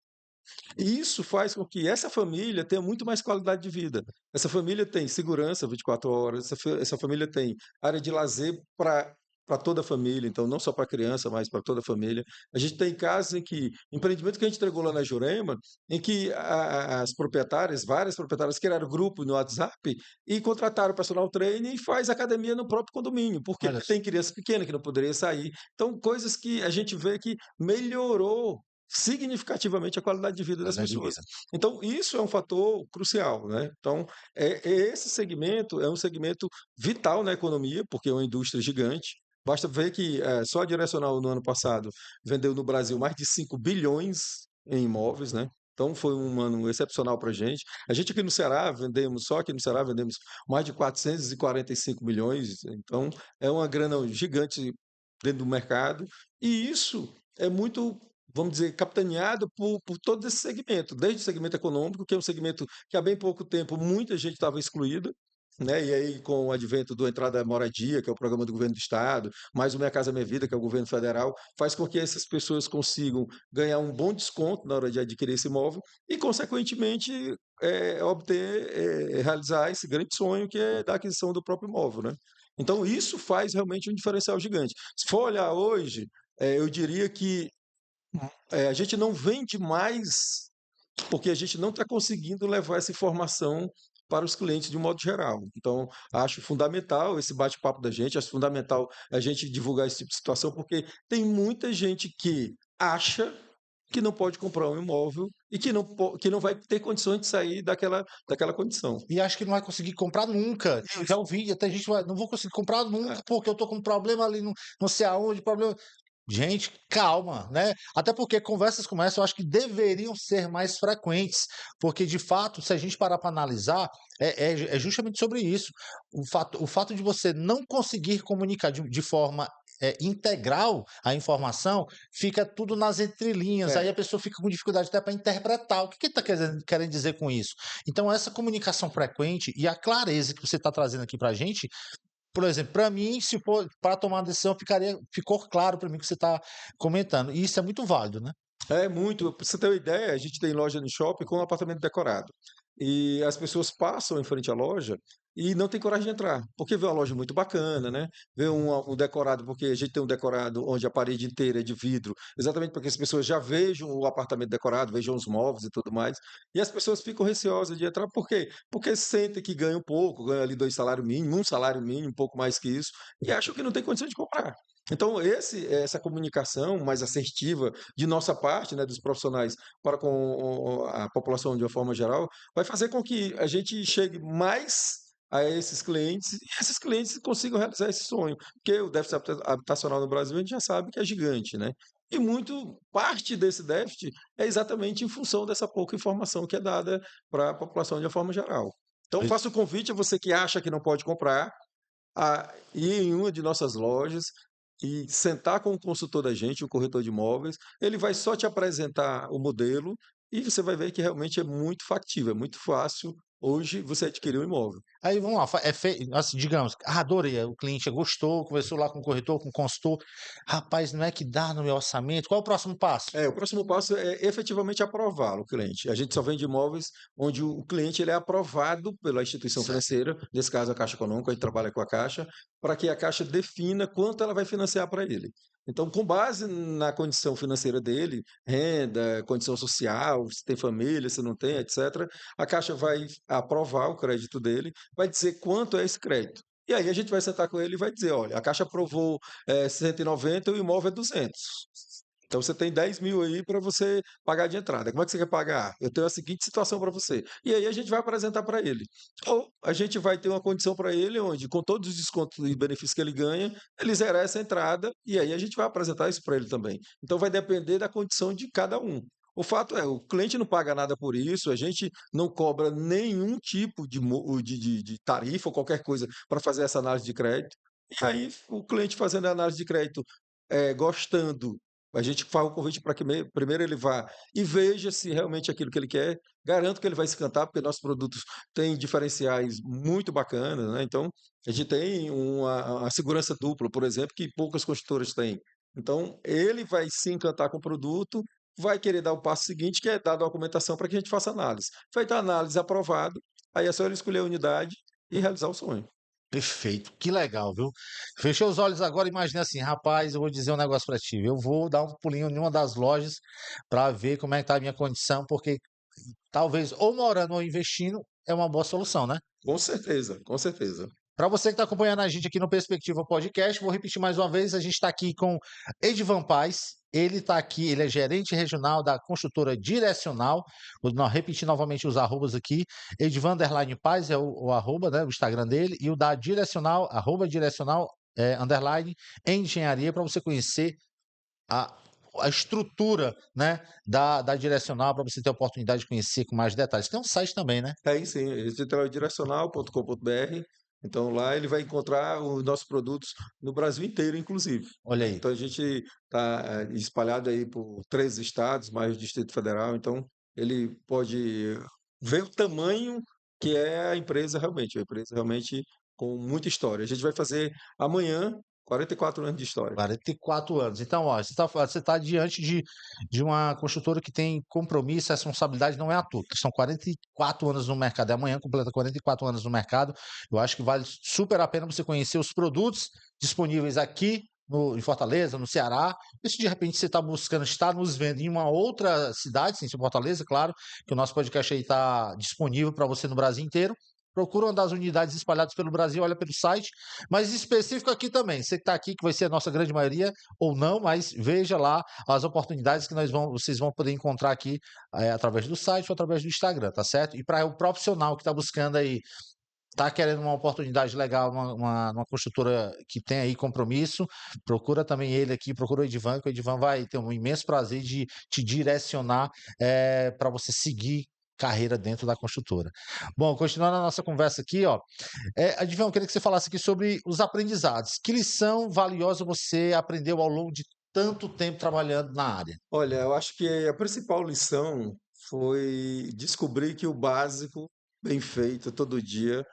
E isso faz com que essa família tenha muito mais qualidade de vida. Essa família tem segurança 24 horas, essa família tem área de lazer para para toda a família, então não só para a criança, mas para toda a família. A gente tem casos em que, empreendimento que a gente entregou lá na Jurema, em que as proprietárias, várias proprietárias criaram grupo no WhatsApp e contrataram o personal trainer e faz academia no próprio condomínio. Por quê? Olha Porque só, tem criança pequena que não poderia sair. Então, coisas que a gente vê que melhorou significativamente a qualidade de vida das qualidade de pessoas. vida. Então, isso é um fator crucial, né? Então, esse segmento é um segmento vital na economia, porque é uma indústria gigante. Basta ver que só a Direcional no ano passado vendeu no Brasil mais de 5 bilhões em imóveis, né? Então foi um ano excepcional para a gente. A gente aqui no Ceará vendemos, só aqui no Ceará vendemos mais de 445 milhões. Então é uma grana gigante dentro do mercado. E isso é muito, vamos dizer, capitaneado por todo esse segmento, desde o segmento econômico, que é um segmento que há bem pouco tempo muita gente estava excluída, né? E aí, com o advento do Entrada Moradia, que é o programa do governo do estado, mais o Minha Casa Minha Vida, que é o governo federal, faz com que essas pessoas consigam ganhar um bom desconto na hora de adquirir esse imóvel e, consequentemente, realizar esse grande sonho que é da aquisição do próprio imóvel, né? Então, isso faz realmente um diferencial gigante. Se for olhar hoje, eu diria que a gente não vende mais porque a gente não está conseguindo levar essa informação para os clientes de um modo geral. Então, acho fundamental esse bate-papo da gente, acho fundamental a gente divulgar esse tipo de situação, porque tem muita gente que acha que não pode comprar um imóvel e que não vai ter condições de sair daquela condição. E acho que não vai conseguir comprar nunca. Eu já ouvi, até gente vai, não vou conseguir comprar nunca porque eu tô com um problema ali, não sei aonde, problema. Gente, calma, né? Até porque conversas como essa eu acho que deveriam ser mais frequentes, porque de fato, se a gente parar para analisar, é justamente sobre isso. O fato de você não conseguir comunicar de forma integral a informação, fica tudo nas entrelinhas, aí a É, pessoa fica com dificuldade até para interpretar o que que ele está querendo dizer com isso. Então, essa comunicação frequente e a clareza que você está trazendo aqui para a gente, por exemplo, para mim, se for para tomar uma decisão, ficou claro para mim o que você está comentando. E isso é muito válido, né? É muito. Pra você ter uma ideia, a gente tem loja no shopping com um apartamento decorado. E as pessoas passam em frente à loja e não tem coragem de entrar, porque vê uma loja muito bacana, né? Vê um decorado, porque a gente tem um decorado onde a parede inteira é de vidro, exatamente para que as pessoas já vejam o apartamento decorado, vejam os móveis e tudo mais. E as pessoas ficam receosas de entrar, por quê? Porque sentem que ganham pouco, ganham ali 2 salários mínimos, um salário mínimo, um pouco mais que isso, e acham que não tem condição de comprar. Então, essa comunicação mais assertiva de nossa parte, né, dos profissionais para com a população de uma forma geral, vai fazer com que a gente chegue mais a esses clientes e esses clientes consigam realizar esse sonho. Porque o déficit habitacional no Brasil a gente já sabe que é gigante, né? E muito parte desse déficit é exatamente em função dessa pouca informação que é dada para a população de uma forma geral. Então, Pois faço o convite a você que acha que não pode comprar, a ir em uma de nossas lojas e sentar com o consultor da gente, o corretor de imóveis, ele vai só te apresentar o modelo e você vai ver que realmente é muito factível, é muito fácil hoje você adquirir um imóvel. Aí vamos lá, assim, digamos, adorei, o cliente gostou, conversou lá com o corretor, com o consultor. Rapaz, não é que dá no meu orçamento? Qual é o próximo passo? O próximo passo é efetivamente aprová-lo, o cliente. A gente só vende imóveis onde o cliente ele é aprovado pela instituição Certo. financeira, nesse caso a Caixa Econômica, a gente trabalha com a Caixa, para que a Caixa defina quanto ela vai financiar para ele. Então, com base na condição financeira dele, renda, condição social, se tem família, se não tem, etc., a Caixa vai aprovar o crédito dele, vai dizer quanto é esse crédito. E aí a gente vai sentar com ele e vai dizer, olha, a Caixa aprovou 190 e o imóvel é 200. Então você tem 10 mil aí para você pagar de entrada. Como é que você quer pagar? Eu tenho a seguinte situação para você. E aí a gente vai apresentar para ele. Ou a gente vai ter uma condição para ele onde, com todos os descontos e benefícios que ele ganha, ele zerar essa entrada e aí a gente vai apresentar isso para ele também. Então vai depender da condição de cada um. O fato é, o cliente não paga nada por isso, a gente não cobra nenhum tipo de tarifa ou qualquer coisa para fazer essa análise de crédito. E aí, o cliente fazendo a análise de crédito, gostando, a gente faz o convite para que primeiro ele vá e veja se realmente é aquilo que ele quer. Garanto que ele vai se encantar, porque nossos produtos têm diferenciais muito bacanas, né? Então, a gente tem uma segurança dupla, por exemplo, que poucas construtoras têm. Então, ele vai se encantar com o produto, vai querer dar o passo seguinte, que é dar a documentação para que a gente faça a análise. Feita a análise, aprovado, aí é só ele escolher a unidade e realizar o sonho. Perfeito, que legal, viu? Fechei os olhos agora e imaginei assim, rapaz, eu vou dizer um negócio pra ti. Eu vou dar um pulinho em uma das lojas para ver como é que tá a minha condição, porque talvez ou morando ou investindo é uma boa solução, né? Com certeza, com certeza. Para você que está acompanhando a gente aqui no Perspectiva Podcast, vou repetir mais uma vez, a gente está aqui com Edivan Paz, ele está aqui, ele é gerente regional da construtora Direcional, vou repetir novamente os arrobas aqui, Edivan underline Paz é o arroba, né, o Instagram dele, e o da Direcional, arroba Direcional, underline, engenharia, para você conhecer a, a estrutura, né, da Direcional, para você ter a oportunidade de conhecer com mais detalhes. Tem um site também, né? Aí sim, editorialdirecional.com.br. Então lá ele vai encontrar os nossos produtos no Brasil inteiro, inclusive. Olha Né? aí. Então a gente está espalhado aí por 13 estados, mais o Distrito Federal. Então ele pode ver o tamanho que é a empresa realmente. A empresa realmente com muita história. A gente vai fazer amanhã 44 anos de história. 44 anos. Então, ó, você tá diante de uma construtora que tem compromisso, responsabilidade, não é à toa. São 44 anos no mercado. Amanhã completa 44 anos no mercado. Eu acho que vale super a pena você conhecer os produtos disponíveis aqui em Fortaleza, no Ceará. E se de repente você está buscando estar nos vendo em uma outra cidade, sem ser Fortaleza, claro, que o nosso podcast aí está disponível para você no Brasil inteiro. Procura uma das unidades espalhadas pelo Brasil, olha pelo site, mas específico aqui também. Você que está aqui, que vai ser a nossa grande maioria, ou não, mas veja lá as oportunidades que vocês vão poder encontrar aqui através do site ou através do Instagram, tá certo? E para o profissional que está buscando aí, está querendo uma oportunidade legal, uma construtora que tem aí compromisso, procura também ele aqui, procura o Edivan, que o Edivan vai ter um imenso prazer de te direcionar para você seguir carreira dentro da construtora. Bom, continuando a nossa conversa aqui, ó, Adivão, eu queria que você falasse aqui sobre os aprendizados. Que lição valiosa você aprendeu ao longo de tanto tempo trabalhando na área? Olha, eu acho que a principal lição foi descobrir que o básico, bem feito todo dia,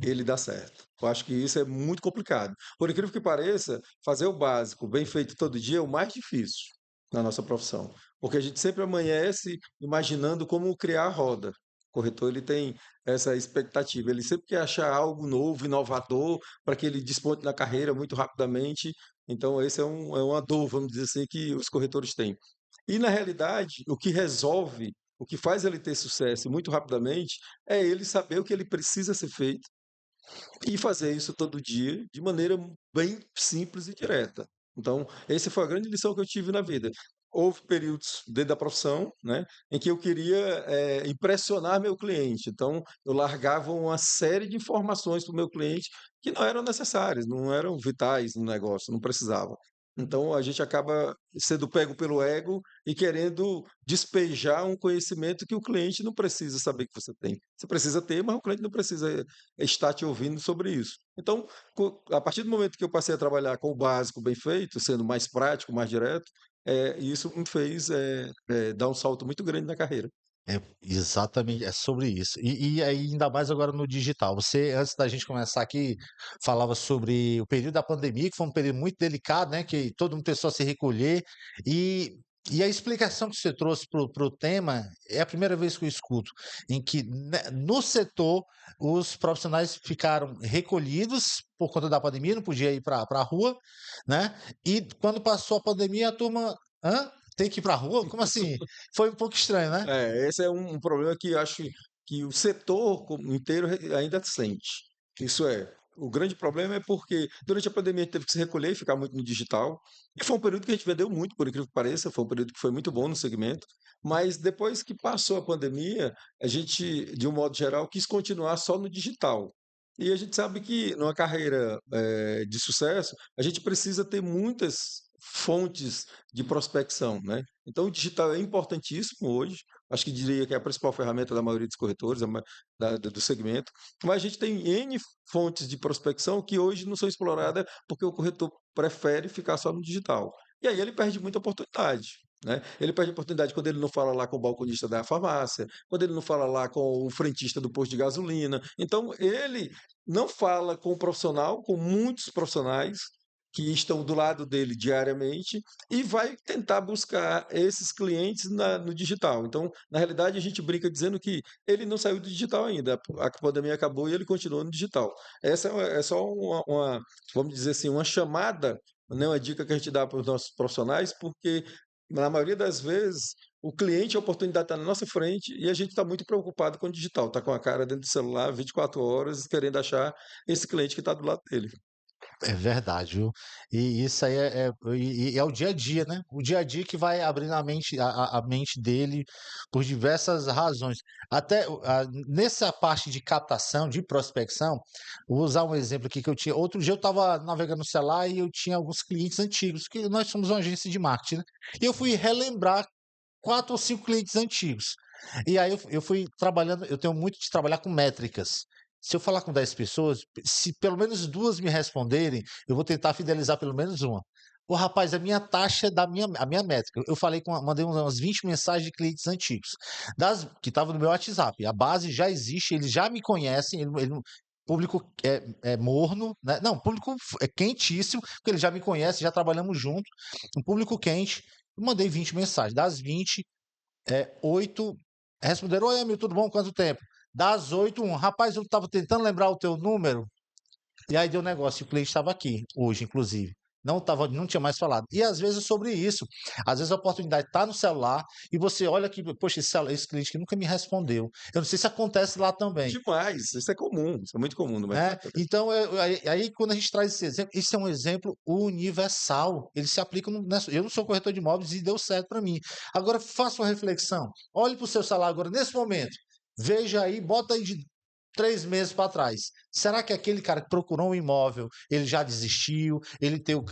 ele dá certo. Eu acho que isso é muito complicado. Por incrível que pareça, fazer o básico bem feito todo dia é o mais difícil na nossa profissão, porque a gente sempre amanhece imaginando como criar a roda. O corretor ele tem essa expectativa, ele sempre quer achar algo novo, inovador, para que ele desponte na carreira muito rapidamente. Então, esse é uma dor, vamos dizer assim, que os corretores têm. E, na realidade, o que resolve, o que faz ele ter sucesso muito rapidamente, é ele saber o que ele precisa ser feito e fazer isso todo dia de maneira bem simples e direta. Então, essa foi a grande lição que eu tive na vida. Houve períodos dentro da profissão, né, em que eu queria impressionar meu cliente. Então, eu largava uma série de informações para o meu cliente que não eram necessárias, não eram vitais no negócio, não precisava. Então, a gente acaba sendo pego pelo ego e querendo despejar um conhecimento que o cliente não precisa saber que você tem. Você precisa ter, mas o cliente não precisa estar te ouvindo sobre isso. Então, a partir do momento que eu passei a trabalhar com o básico bem feito, sendo mais prático, mais direto, isso me fez dar um salto muito grande na carreira. É, exatamente, é sobre isso. E aí, ainda mais agora no digital. Você, antes da gente começar aqui, falava sobre o período da pandemia, que foi um período muito delicado, né? Que todo mundo precisou se recolher. E, e a explicação que você trouxe para o tema é a primeira vez que eu escuto, em que né, no setor os profissionais ficaram recolhidos por conta da pandemia, não podia ir para a rua, né? E quando passou a pandemia, a turma. Hã? Tem que ir para a rua? Como assim? Foi um pouco estranho, né? Esse é um problema que eu acho que o setor inteiro ainda sente. Isso é, o grande problema é porque durante a pandemia a gente teve que se recolher e ficar muito no digital. E foi um período que a gente vendeu muito, por incrível que pareça, foi um período que foi muito bom no segmento. Mas depois que passou a pandemia, a gente, de um modo geral, quis continuar só no digital. E a gente sabe que numa carreira de sucesso, a gente precisa ter muitas fontes de prospecção, né? Então, o digital é importantíssimo hoje. Acho que diria que é a principal ferramenta da maioria dos corretores, do segmento. Mas a gente tem N fontes de prospecção que hoje não são exploradas porque o corretor prefere ficar só no digital. E aí ele perde muita oportunidade. Né? Ele perde oportunidade quando ele não fala lá com o balconista da farmácia, quando ele não fala lá com o frentista do posto de gasolina. Então, ele não fala com o profissional, com muitos profissionais, que estão do lado dele diariamente e vai tentar buscar esses clientes no digital. Então, na realidade, a gente brinca dizendo que ele não saiu do digital ainda, a pandemia acabou e ele continuou no digital. Essa é só vamos dizer assim, uma chamada, né, uma dica que a gente dá para os nossos profissionais, porque na maioria das vezes o cliente, a oportunidade está na nossa frente e a gente está muito preocupado com o digital, está com a cara dentro do celular 24 horas querendo achar esse cliente que está do lado dele. É verdade, viu. E isso aí é o dia a dia, né, o dia a dia que vai abrindo a mente dele por diversas razões. Até nessa parte de captação, de prospecção, vou usar um exemplo aqui que eu tinha outro dia eu estava navegando no celular e eu tinha alguns clientes antigos, que nós somos uma agência de marketing, né, e eu fui relembrar 4 ou 5 clientes antigos. E aí eu fui trabalhando, eu tenho muito de trabalhar com métricas. Se eu falar com 10 pessoas, se pelo menos 2 me responderem, eu vou tentar fidelizar pelo menos uma. Ô rapaz, a minha taxa da minha métrica, eu falei mandei umas 20 mensagens de clientes antigos, que estavam no meu WhatsApp. A base já existe, eles já me conhecem, público é morno, né? Não, público é quentíssimo, porque eles já me conhecem, já trabalhamos junto, um público quente. Eu mandei 20 mensagens. Das 20, 8 responderam: Oi, amigo, tudo bom? Quanto tempo? Das 8, um. Rapaz, eu estava tentando lembrar o teu número. E aí deu negócio. O cliente estava aqui, hoje, inclusive. Não tinha mais falado. E às vezes é sobre isso. Às vezes a oportunidade está no celular e você olha que, poxa, esse cliente que nunca me respondeu. Eu não sei se acontece lá também. Demais, isso é comum, isso é muito comum no Né? mercado. Então, aí quando a gente traz esse exemplo, isso é um exemplo universal. Ele se aplica eu não sou corretor de imóveis e deu certo para mim. Agora, faça uma reflexão. Olhe para o seu salário agora, nesse momento. Veja aí, bota aí de 3 meses para trás. Será que aquele cara que procurou um imóvel, ele já desistiu?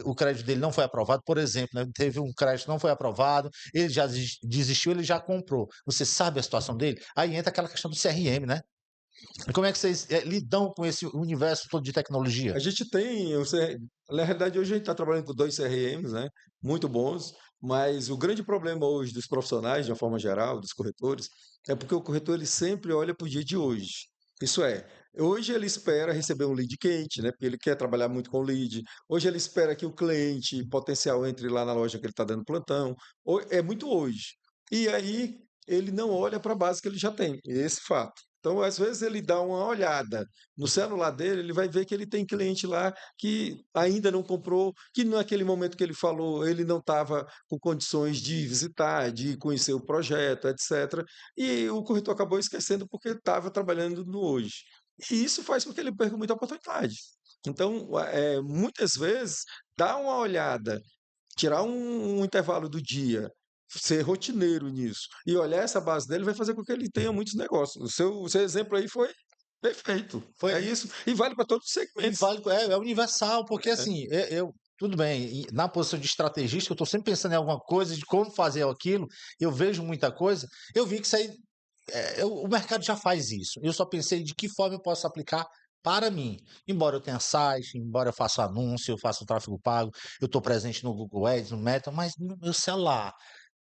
O crédito dele não foi aprovado, por exemplo, né? Teve um crédito que não foi aprovado, ele já desistiu, ele já comprou. Você sabe a situação dele? Aí entra aquela questão do CRM, né? E como é que vocês lidam com esse universo todo de tecnologia? A gente tem, na realidade, hoje a gente está trabalhando com 2 CRMs, né? Muito bons, mas o grande problema hoje dos profissionais, de uma forma geral, dos corretores, é porque o corretor ele sempre olha para o dia de hoje. Isso é, hoje ele espera receber um lead quente, né? Porque ele quer trabalhar muito com lead. Hoje ele espera que o cliente potencial entre lá na loja que ele está dando plantão. É muito hoje. E aí ele não olha para a base que ele já tem, esse fato. Então, às vezes, ele dá uma olhada no celular dele, ele vai ver que ele tem cliente lá que ainda não comprou, que naquele momento que ele falou, ele não estava com condições de visitar, de conhecer o projeto, etc. E o corretor acabou esquecendo porque estava trabalhando no hoje. E isso faz com que ele perca muita oportunidade. Então, muitas vezes, dá uma olhada, tirar um intervalo do dia, ser rotineiro nisso e olhar essa base dele vai fazer com que ele tenha muitos negócios. O seu exemplo aí foi perfeito. Foi, É isso. E vale para todos os e segmentos. vale, é universal, porque É. assim, tudo bem, na posição de estrategista, eu estou sempre pensando em alguma coisa, de como fazer aquilo, eu vejo muita coisa, eu vi que isso aí, o mercado já faz isso, eu só pensei de que forma eu posso aplicar para mim, embora eu tenha site, embora eu faça anúncio, eu faça tráfego pago, eu estou presente no Google Ads, no Meta, mas no meu celular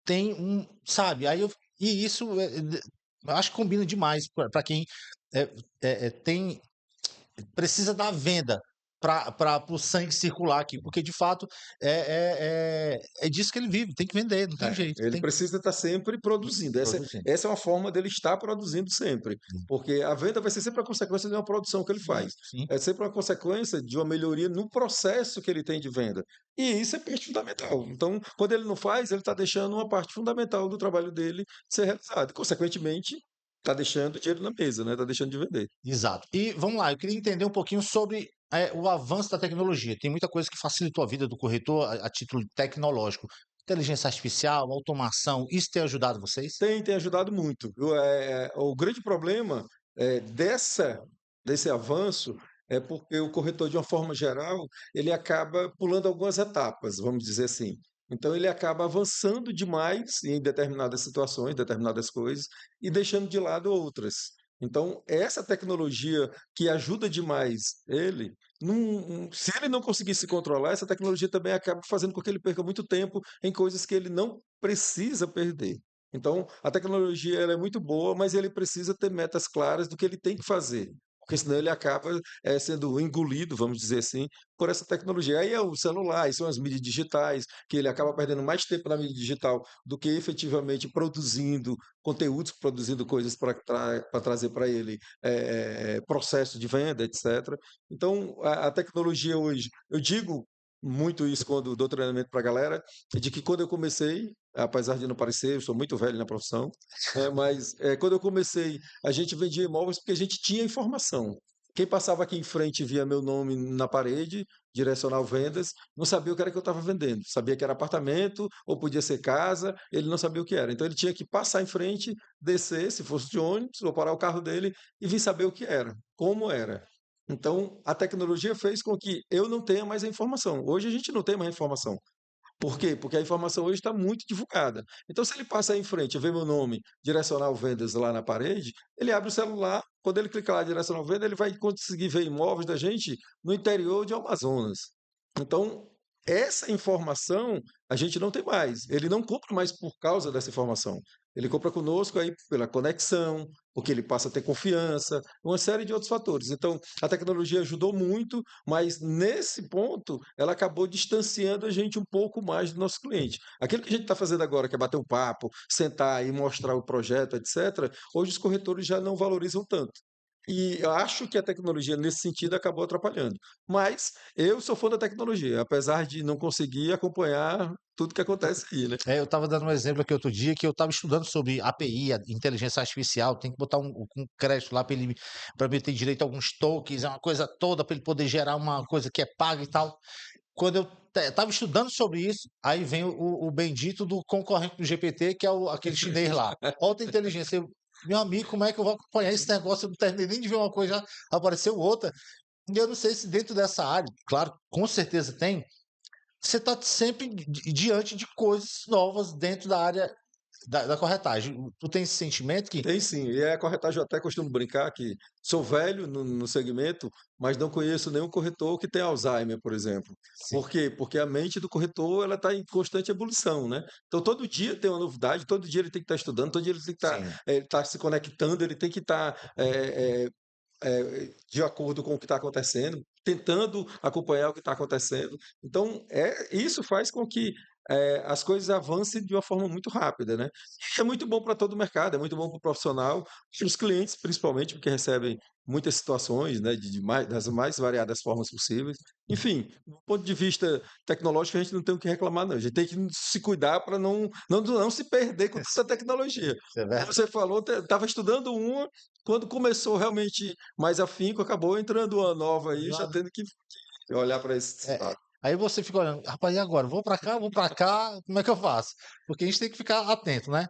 tem sabe, e isso eu acho que combina demais para quem é, tem precisa da venda para o sangue circular aqui, porque de fato é disso que ele vive, tem que vender, não tem jeito, Ele tem que precisa estar sempre produzindo. Essa, produzir. essa é uma forma dele estar produzindo sempre, porque a venda vai ser sempre a consequência de uma produção que ele Sim, faz. sim, É sempre uma consequência de uma melhoria no processo que ele tem de venda. E isso é parte fundamental. Então, quando ele não faz, ele está deixando uma parte fundamental do trabalho dele ser realizada. Consequentemente, está deixando dinheiro na mesa, né? Está deixando de vender. exato. E vamos lá, eu queria entender um pouquinho sobre o avanço da tecnologia. Tem muita coisa que facilitou a vida do corretor a título tecnológico. Inteligência artificial, automação, isso tem ajudado vocês? Tem ajudado muito. O grande problema desse avanço é porque o corretor, de uma forma geral, ele acaba pulando algumas etapas, vamos dizer assim. Então, ele acaba avançando demais em determinadas situações, determinadas coisas, e deixando de lado outras. Então, essa tecnologia que ajuda demais ele, se ele não conseguir se controlar, essa tecnologia também acaba fazendo com que ele perca muito tempo em coisas que ele não precisa perder. Então, a tecnologia ela é muito boa, mas ele precisa ter metas claras do que ele tem que fazer. porque senão ele acaba sendo engolido, vamos dizer assim, por essa tecnologia. Aí é o celular, aí são as mídias digitais, que ele acaba perdendo mais tempo na mídia digital do que efetivamente produzindo conteúdos, produzindo coisas para trazer para ele processo de venda, etc. Então, a tecnologia hoje, eu digo muito isso quando dou treinamento para a galera, de que quando eu comecei, apesar de não parecer, eu sou muito velho na profissão, mas quando eu comecei, a gente vendia imóveis porque a gente tinha informação. Quem passava aqui em frente e via meu nome na parede, direcional vendas, não sabia o que era que eu estava vendendo. Sabia que era apartamento ou podia ser casa, ele não sabia o que era. Então ele tinha que passar em frente, descer, se fosse de ônibus, ou parar o carro dele e vir saber o que era, como era. Então, a tecnologia fez com que eu não tenha mais a informação. Hoje a gente não tem mais informação. Por quê? Porque a informação hoje está muito divulgada. Então, se ele passa aí em frente e vê meu nome, Direcional Vendas, lá na parede, ele abre o celular, quando ele clicar lá, Direcional Vendas, ele vai conseguir ver imóveis da gente no interior de Amazonas. Então, essa informação a gente não tem mais. Ele não compra mais por causa dessa informação. Ele compra conosco aí pela conexão, porque ele passa a ter confiança, uma série de outros fatores. Então, a tecnologia ajudou muito, mas nesse ponto, ela acabou distanciando a gente um pouco mais do nosso cliente. Aquilo que a gente está fazendo agora, que é bater um papo, sentar e mostrar o projeto, etc., hoje os corretores já não valorizam tanto. E eu acho que a tecnologia, nesse sentido, acabou atrapalhando. Mas eu sou fã da tecnologia, apesar de não conseguir acompanhar tudo que acontece aí, né? Eu estava dando um exemplo aqui outro dia que eu estava estudando sobre API, a inteligência artificial, tem que botar um crédito lá para ele ter direito a alguns tokens, é uma coisa toda para ele poder gerar uma coisa que é paga e tal. Quando eu estava estudando sobre isso, aí vem o bendito do concorrente do GPT, que é aquele chinês lá. Alta inteligência. Meu amigo, como é que eu vou acompanhar esse negócio? Eu não terminei nem de ver uma coisa, já apareceu outra. E eu não sei se dentro dessa área, claro, com certeza tem, você está sempre diante de coisas novas dentro da área da corretagem. Tu tem esse sentimento que. Tem sim, e a corretagem eu até costumo brincar que sou velho no segmento, mas não conheço nenhum corretor que tenha Alzheimer, por exemplo. Sim, Por quê? Porque a mente do corretor ela está em constante ebulição, né? Então todo dia tem uma novidade, todo dia ele tem que estar estudando, todo dia ele tem que estar, sim. tá se conectando, ele tem que estar de acordo com o que está acontecendo, tentando acompanhar o que está acontecendo. Então, isso faz com que as coisas avancem de uma forma muito rápida, né? É muito bom para todo o mercado, é muito bom para o profissional, para os clientes, principalmente, porque recebem muitas situações, né, das mais variadas formas possíveis. Enfim, do ponto de vista tecnológico, a gente não tem o que reclamar, não. A gente tem que se cuidar para não se perder com essa tecnologia. Isso é Como verdade. você falou, estava estudando uma, quando começou realmente mais afinco, acabou entrando uma nova aí, já tendo que olhar para esse É, lado. aí você fica olhando, rapaz, e agora? Vou para cá, como é que eu faço? Porque a gente tem que ficar atento, né?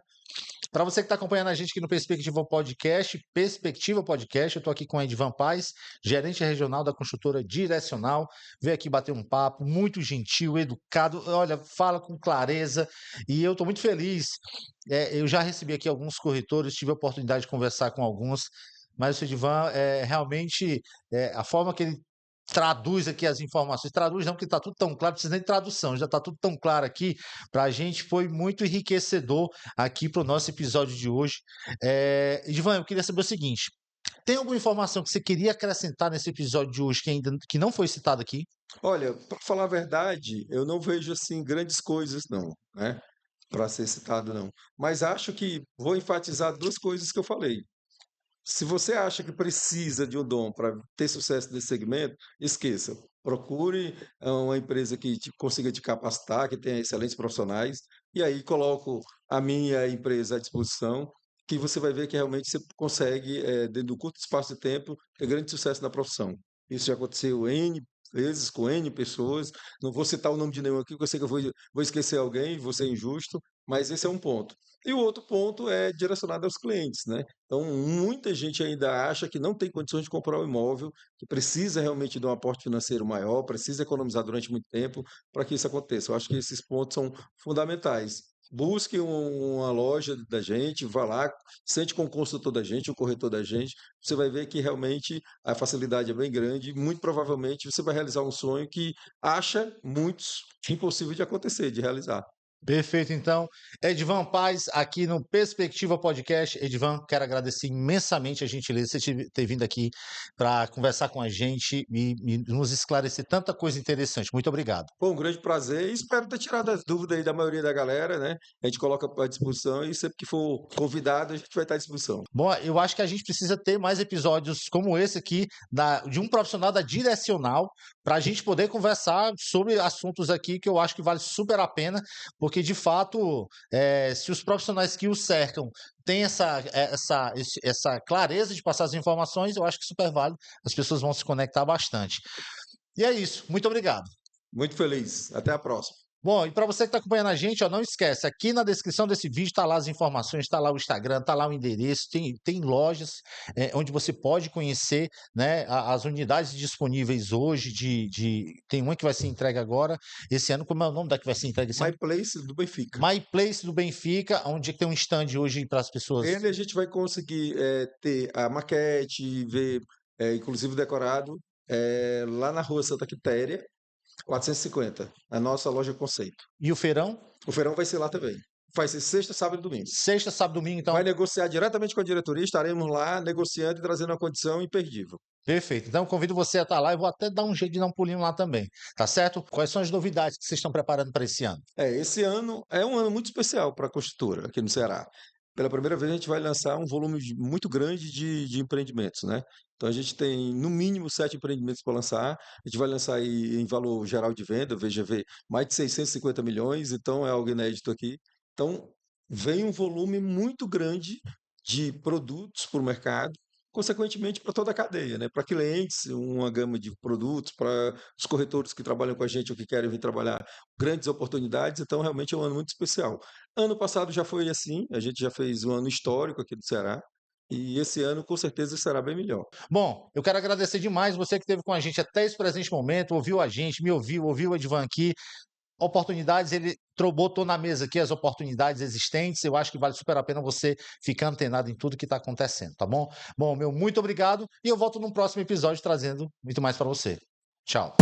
Para você que está acompanhando a gente aqui no Perspectiva Podcast, eu estou aqui com o Edvan Paz, gerente regional da construtora Direcional. Veio aqui bater um papo, muito gentil, educado, olha, fala com clareza e eu estou muito feliz. Eu já recebi aqui alguns corretores, tive a oportunidade de conversar com alguns, mas o Edvan, realmente, a forma que ele traduz aqui as informações, traduz não, porque está tudo tão claro, não precisa nem de tradução, já está tudo tão claro aqui, para a gente foi muito enriquecedor aqui para o nosso episódio de hoje. Edvan, eu queria saber o seguinte, tem alguma informação que você queria acrescentar nesse episódio de hoje que não foi citado aqui? Olha, para falar a verdade, eu não vejo assim grandes coisas não, né, para ser citado não. Mas acho que vou enfatizar duas coisas que eu falei. Se você acha que precisa de um dom para ter sucesso nesse segmento, esqueça. Procure uma empresa que consiga te capacitar, que tenha excelentes profissionais, e aí coloco a minha empresa à disposição, que você vai ver que realmente você consegue, dentro de um curto espaço de tempo, ter grande sucesso na profissão. Isso já aconteceu N vezes com N pessoas. Não vou citar o nome de nenhum aqui, porque eu sei que eu vou esquecer alguém, vou ser injusto, mas esse é um ponto. E o outro ponto é direcionado aos clientes, né? Então, muita gente ainda acha que não tem condições de comprar um imóvel, que precisa realmente de um aporte financeiro maior, precisa economizar durante muito tempo para que isso aconteça. Eu acho que esses pontos são fundamentais. Busque uma loja da gente, vá lá, sente com o consultor da gente, o corretor da gente, você vai ver que realmente a facilidade é bem grande e muito provavelmente você vai realizar um sonho que acha muitos impossível de acontecer, de realizar. Perfeito, então. Edvan Paz, aqui no Perspectiva Podcast. Edvan, quero agradecer imensamente a gentileza de você ter vindo aqui para conversar com a gente e nos esclarecer tanta coisa interessante. Muito obrigado. Foi um grande prazer e espero ter tirado as dúvidas aí da maioria da galera, né? A gente coloca à disposição e sempre que for convidado, a gente vai estar à disposição. Bom, eu acho que a gente precisa ter mais episódios como esse aqui, de um profissional da direcional, para a gente poder conversar sobre assuntos aqui que eu acho que vale super a pena, porque de fato, se os profissionais que o cercam têm essa clareza de passar as informações, eu acho que super válido, as pessoas vão se conectar bastante. E é isso, muito obrigado. Muito feliz. Até a próxima. Bom, e para você que está acompanhando a gente, ó, não esquece, aqui na descrição desse vídeo está lá as informações, está lá o Instagram, está lá o endereço, tem lojas onde você pode conhecer, né, as unidades disponíveis hoje, tem uma que vai ser entregue agora, esse ano, como é o nome da que vai ser entregue esse My ano? Place do Benfica. My Place do Benfica, onde tem um stand hoje para as pessoas. Ele a gente vai conseguir ter a maquete, ver, inclusive decorado, lá na rua Santa Quitéria, 450, a nossa loja conceito. E o feirão? O feirão vai ser lá também. Vai ser sexta, sábado e domingo. Sexta, sábado, domingo, então. Vai negociar diretamente com a diretoria, estaremos lá negociando e trazendo uma condição imperdível. Perfeito. Então, convido você a estar lá. Eu vou até dar um jeito de dar um pulinho lá também. Tá certo? Quais são as novidades que vocês estão preparando para esse ano? Esse ano é um ano muito especial para a construtora aqui no Ceará. Pela primeira vez, a gente vai lançar um volume muito grande de empreendimentos, né? Então, a gente tem, no mínimo, 7 empreendimentos para lançar. A gente vai lançar aí, em valor geral de venda, VGV, mais de 650 milhões, então é algo inédito aqui. Então, vem um volume muito grande de produtos para o mercado, consequentemente para toda a cadeia, né? Para clientes, uma gama de produtos, para os corretores que trabalham com a gente ou que querem vir trabalhar, grandes oportunidades, então realmente é um ano muito especial. Ano passado já foi assim, a gente já fez um ano histórico aqui do Ceará, e esse ano com certeza será bem melhor. Bom, eu quero agradecer demais você que esteve com a gente até esse presente momento, ouviu a gente, me ouviu o Edvan aqui. Oportunidades, ele botou na mesa aqui as oportunidades existentes. Eu acho que vale super a pena você ficar antenado em tudo que está acontecendo, tá bom? Bom, meu muito obrigado e eu volto num próximo episódio trazendo muito mais para você. Tchau.